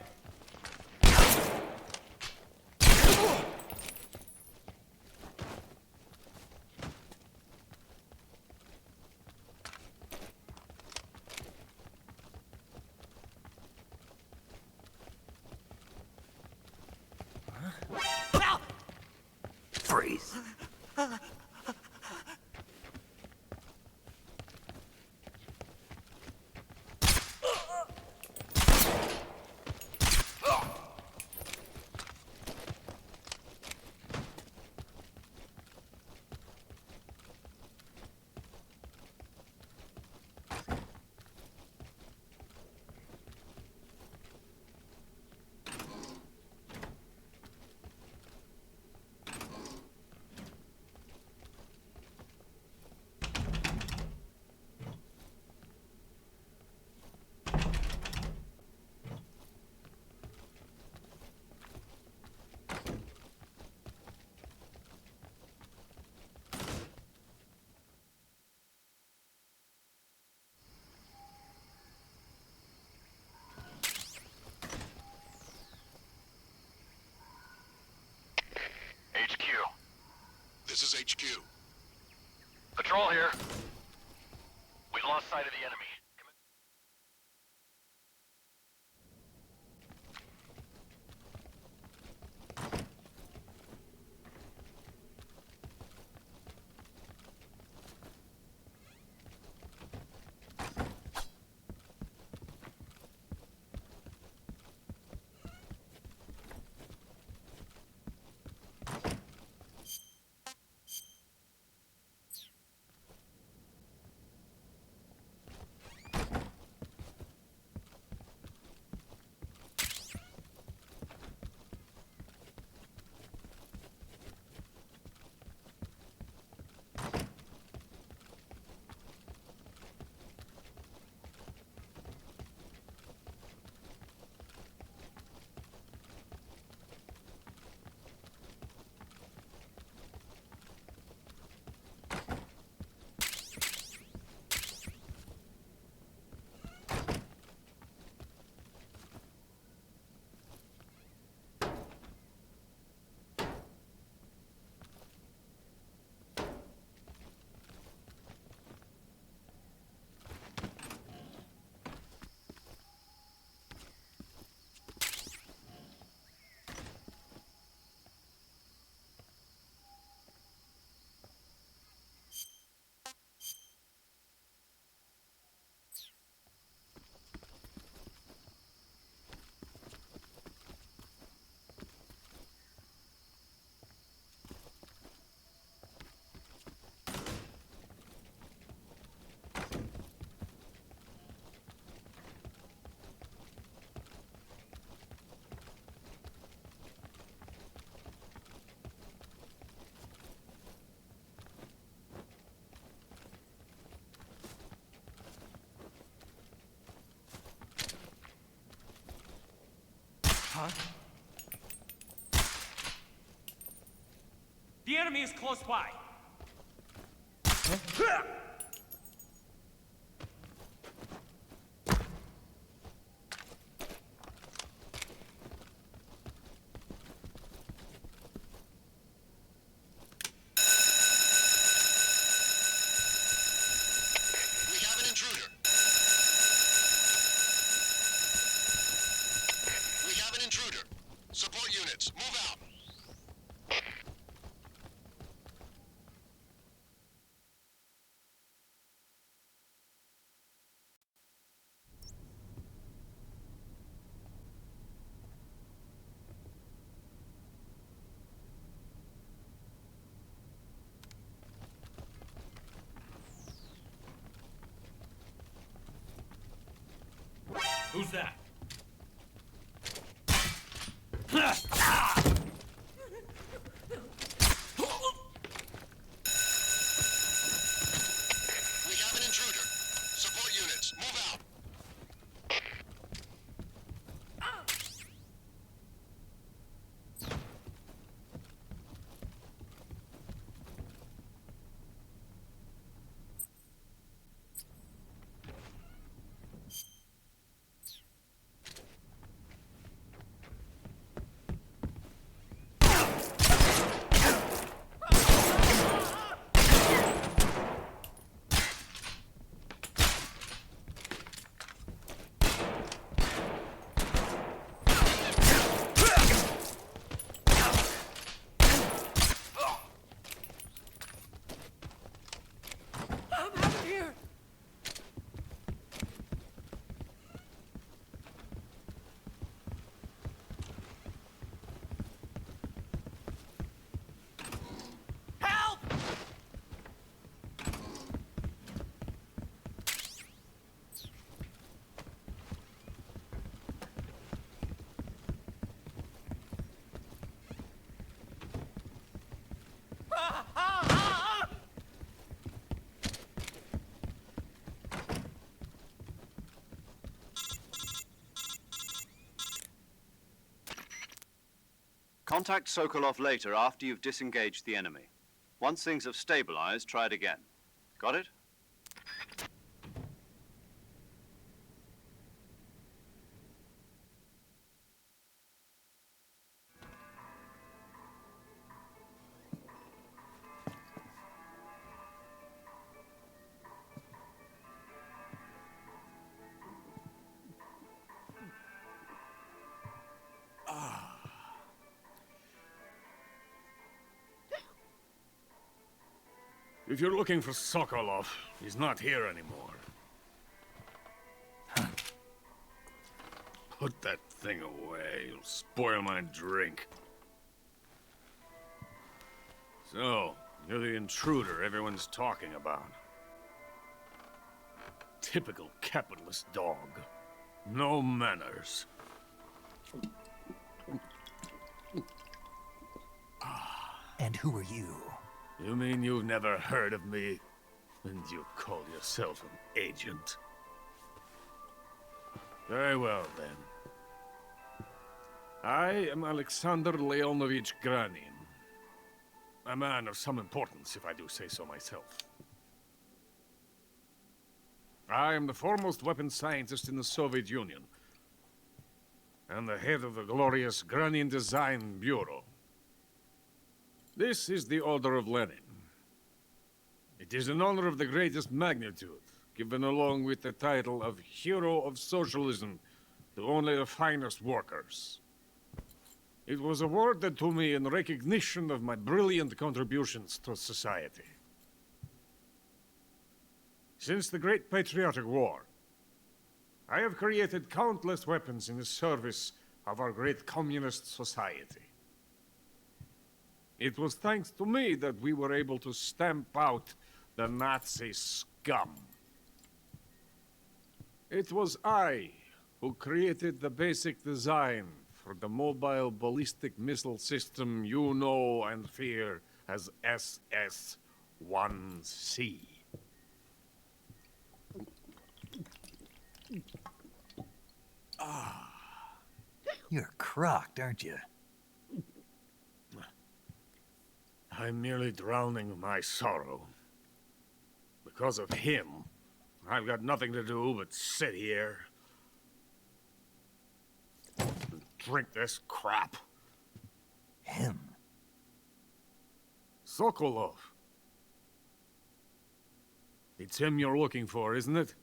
Freeze. HQ. This is HQ. Patrol here. We've lost sight of the enemy. Huh? The enemy is close by. Huh? Who's that? We have an intruder. Support units, move out. Contact Sokolov later after you've disengaged the enemy. Once things have stabilized, try it again. Got it? If you're looking for Sokolov, he's not here anymore. Put that thing away. You'll spoil my drink. So, you're the intruder everyone's talking about. Typical capitalist dog. No manners. And who are you? You mean you've never heard of me? And you call yourself an agent? Very well, then. I am Alexander Leonovich Granin. A man of some importance, if I do say so myself. I am the foremost weapons scientist in the Soviet Union, and the head of the glorious Granin Design Bureau. This is the Order of Lenin. It is an honor of the greatest magnitude, given along with the title of Hero of Socialism to only the finest workers. It was awarded to me in recognition of my brilliant contributions to society. Since the Great Patriotic War, I have created countless weapons in the service of our great communist society. It was thanks to me that we were able to stamp out the Nazi scum. It was I who created the basic design for the mobile ballistic missile system you know and fear as SS-1C. You're crocked, aren't you? I'm merely drowning my sorrow. Because of him, I've got nothing to do but sit here and drink this crap. Him? Sokolov. It's him you're looking for, isn't it?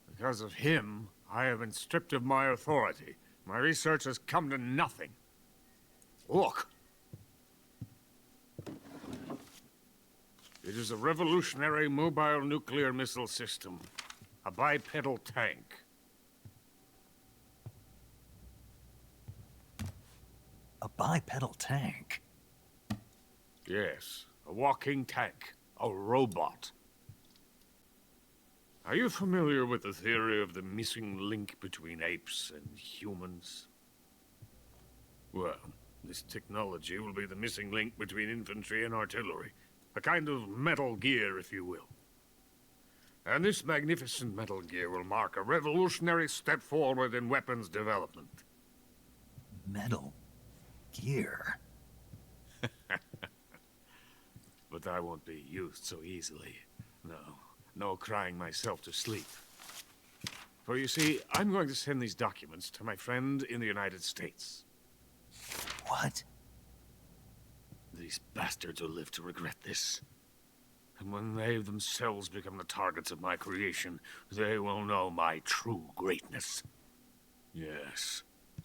Because of him, I have been stripped of my authority. My research has come to nothing. Look. It is a revolutionary mobile nuclear missile system. A bipedal tank. A bipedal tank? Yes, a walking tank. A robot. Are you familiar with the theory of the missing link between apes and humans? Well, this technology will be the missing link between infantry and artillery. A kind of Metal Gear, if you will. And this magnificent Metal Gear will mark a revolutionary step forward in weapons development. Metal Gear? But I won't be used so easily. No crying myself to sleep. For you see, I'm going to send these documents to my friend in the United States. What? These bastards will live to regret this. And when they themselves become the targets of my creation, they will know my true greatness. Yes,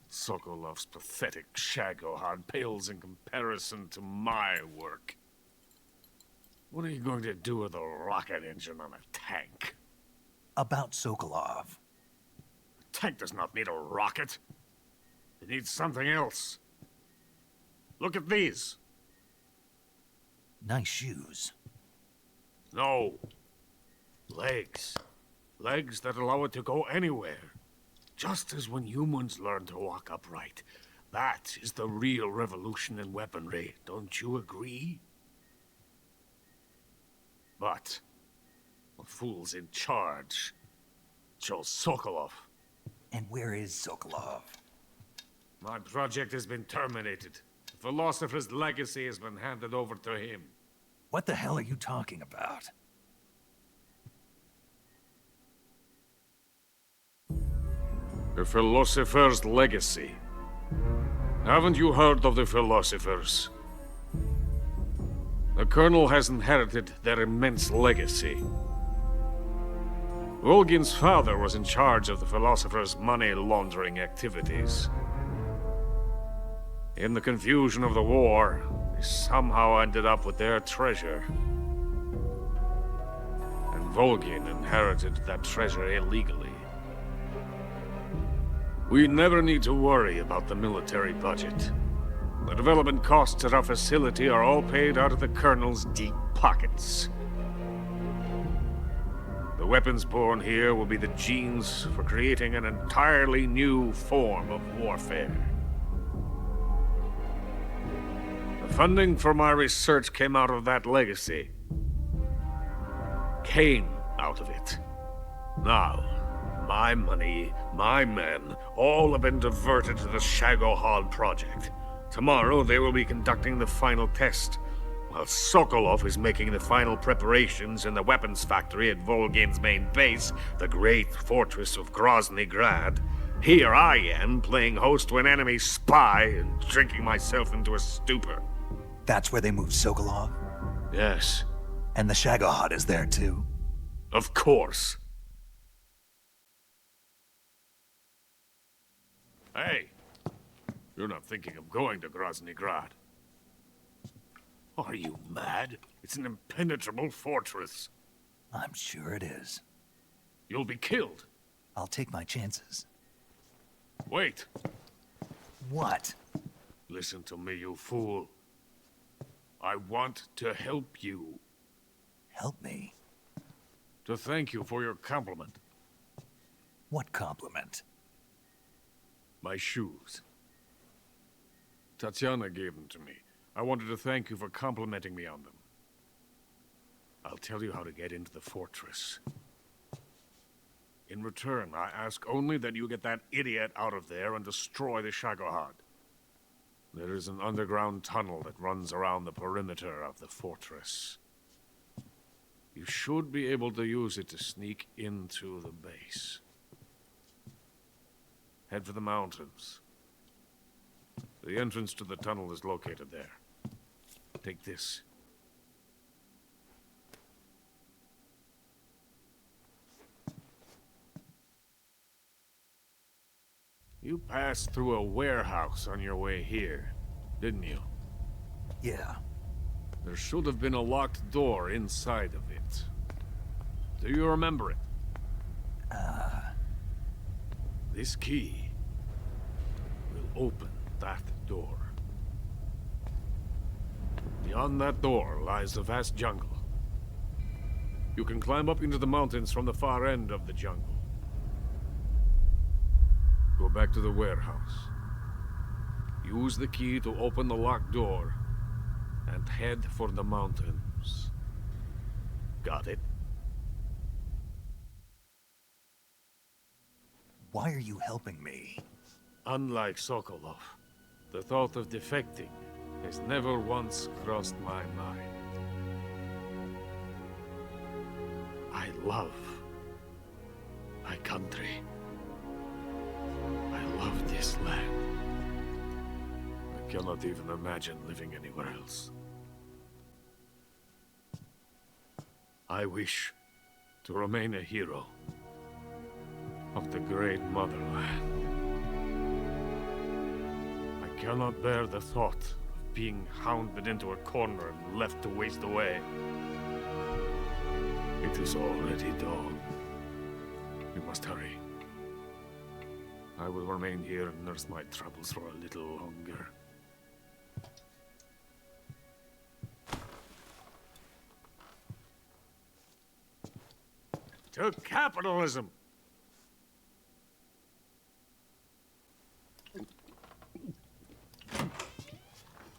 Sokolov's pathetic Shagohod pales in comparison to my work. What are you going to do with a rocket engine on a tank? About Sokolov. A tank does not need a rocket. It needs something else. Look at these. Nice shoes. No. Legs. Legs that allow it to go anywhere. Just as when humans learn to walk upright. That is the real revolution in weaponry. Don't you agree? But the fool's in charge. Joe Sokolov. And where is Sokolov? My project has been terminated. The philosopher's legacy has been handed over to him. What the hell are you talking about? The philosopher's legacy. Haven't you heard of the philosophers? The Colonel has inherited their immense legacy. Volgin's father was in charge of the philosophers' money laundering activities. In the confusion of the war, they somehow ended up with their treasure. And Volgin inherited that treasure illegally. We never need to worry about the military budget. The development costs at our facility are all paid out of the Colonel's deep pockets. The weapons born here will be the genes for creating an entirely new form of warfare. The funding for my research came out of that legacy. Came out of it. Now, my money, my men, all have been diverted to the Shagohod project. Tomorrow, they will be conducting the final test, while Sokolov is making the final preparations in the weapons factory at Volgin's main base, the great fortress of Grozny Grad. Here I am, playing host to an enemy spy and drinking myself into a stupor. That's where they moved Sokolov? Yes. And the Shagohod is there too? Of course. Hey! You're not thinking of going to Grozny Grad. Are you mad? It's an impenetrable fortress. I'm sure it is. You'll be killed. I'll take my chances. Wait. What? Listen to me, you fool. I want to help you. Help me? To thank you for your compliment. What compliment? My shoes. Tatiana gave them to me. I wanted to thank you for complimenting me on them. I'll tell you how to get into the fortress. In return, I ask only that you get that idiot out of there and destroy the Shagohod. There is an underground tunnel that runs around the perimeter of the fortress. You should be able to use it to sneak into the base. Head for the mountains. The entrance to the tunnel is located there. Take this. You passed through a warehouse on your way here, didn't you? Yeah. There should have been a locked door inside of it. Do you remember it? This key will open that door. Beyond that door lies the vast jungle. You can climb up into the mountains from the far end of the jungle. Go back to the warehouse. Use the key to open the locked door, and head for the mountains. Got it? Why are you helping me? Unlike Sokolov, the thought of defecting has never once crossed my mind. I love my country. I love this land. I cannot even imagine living anywhere else. I wish to remain a hero of the great motherland. I cannot bear the thought of being hounded into a corner and left to waste away. It is already dawn. We must hurry. I will remain here and nurse my troubles for a little longer. To capitalism!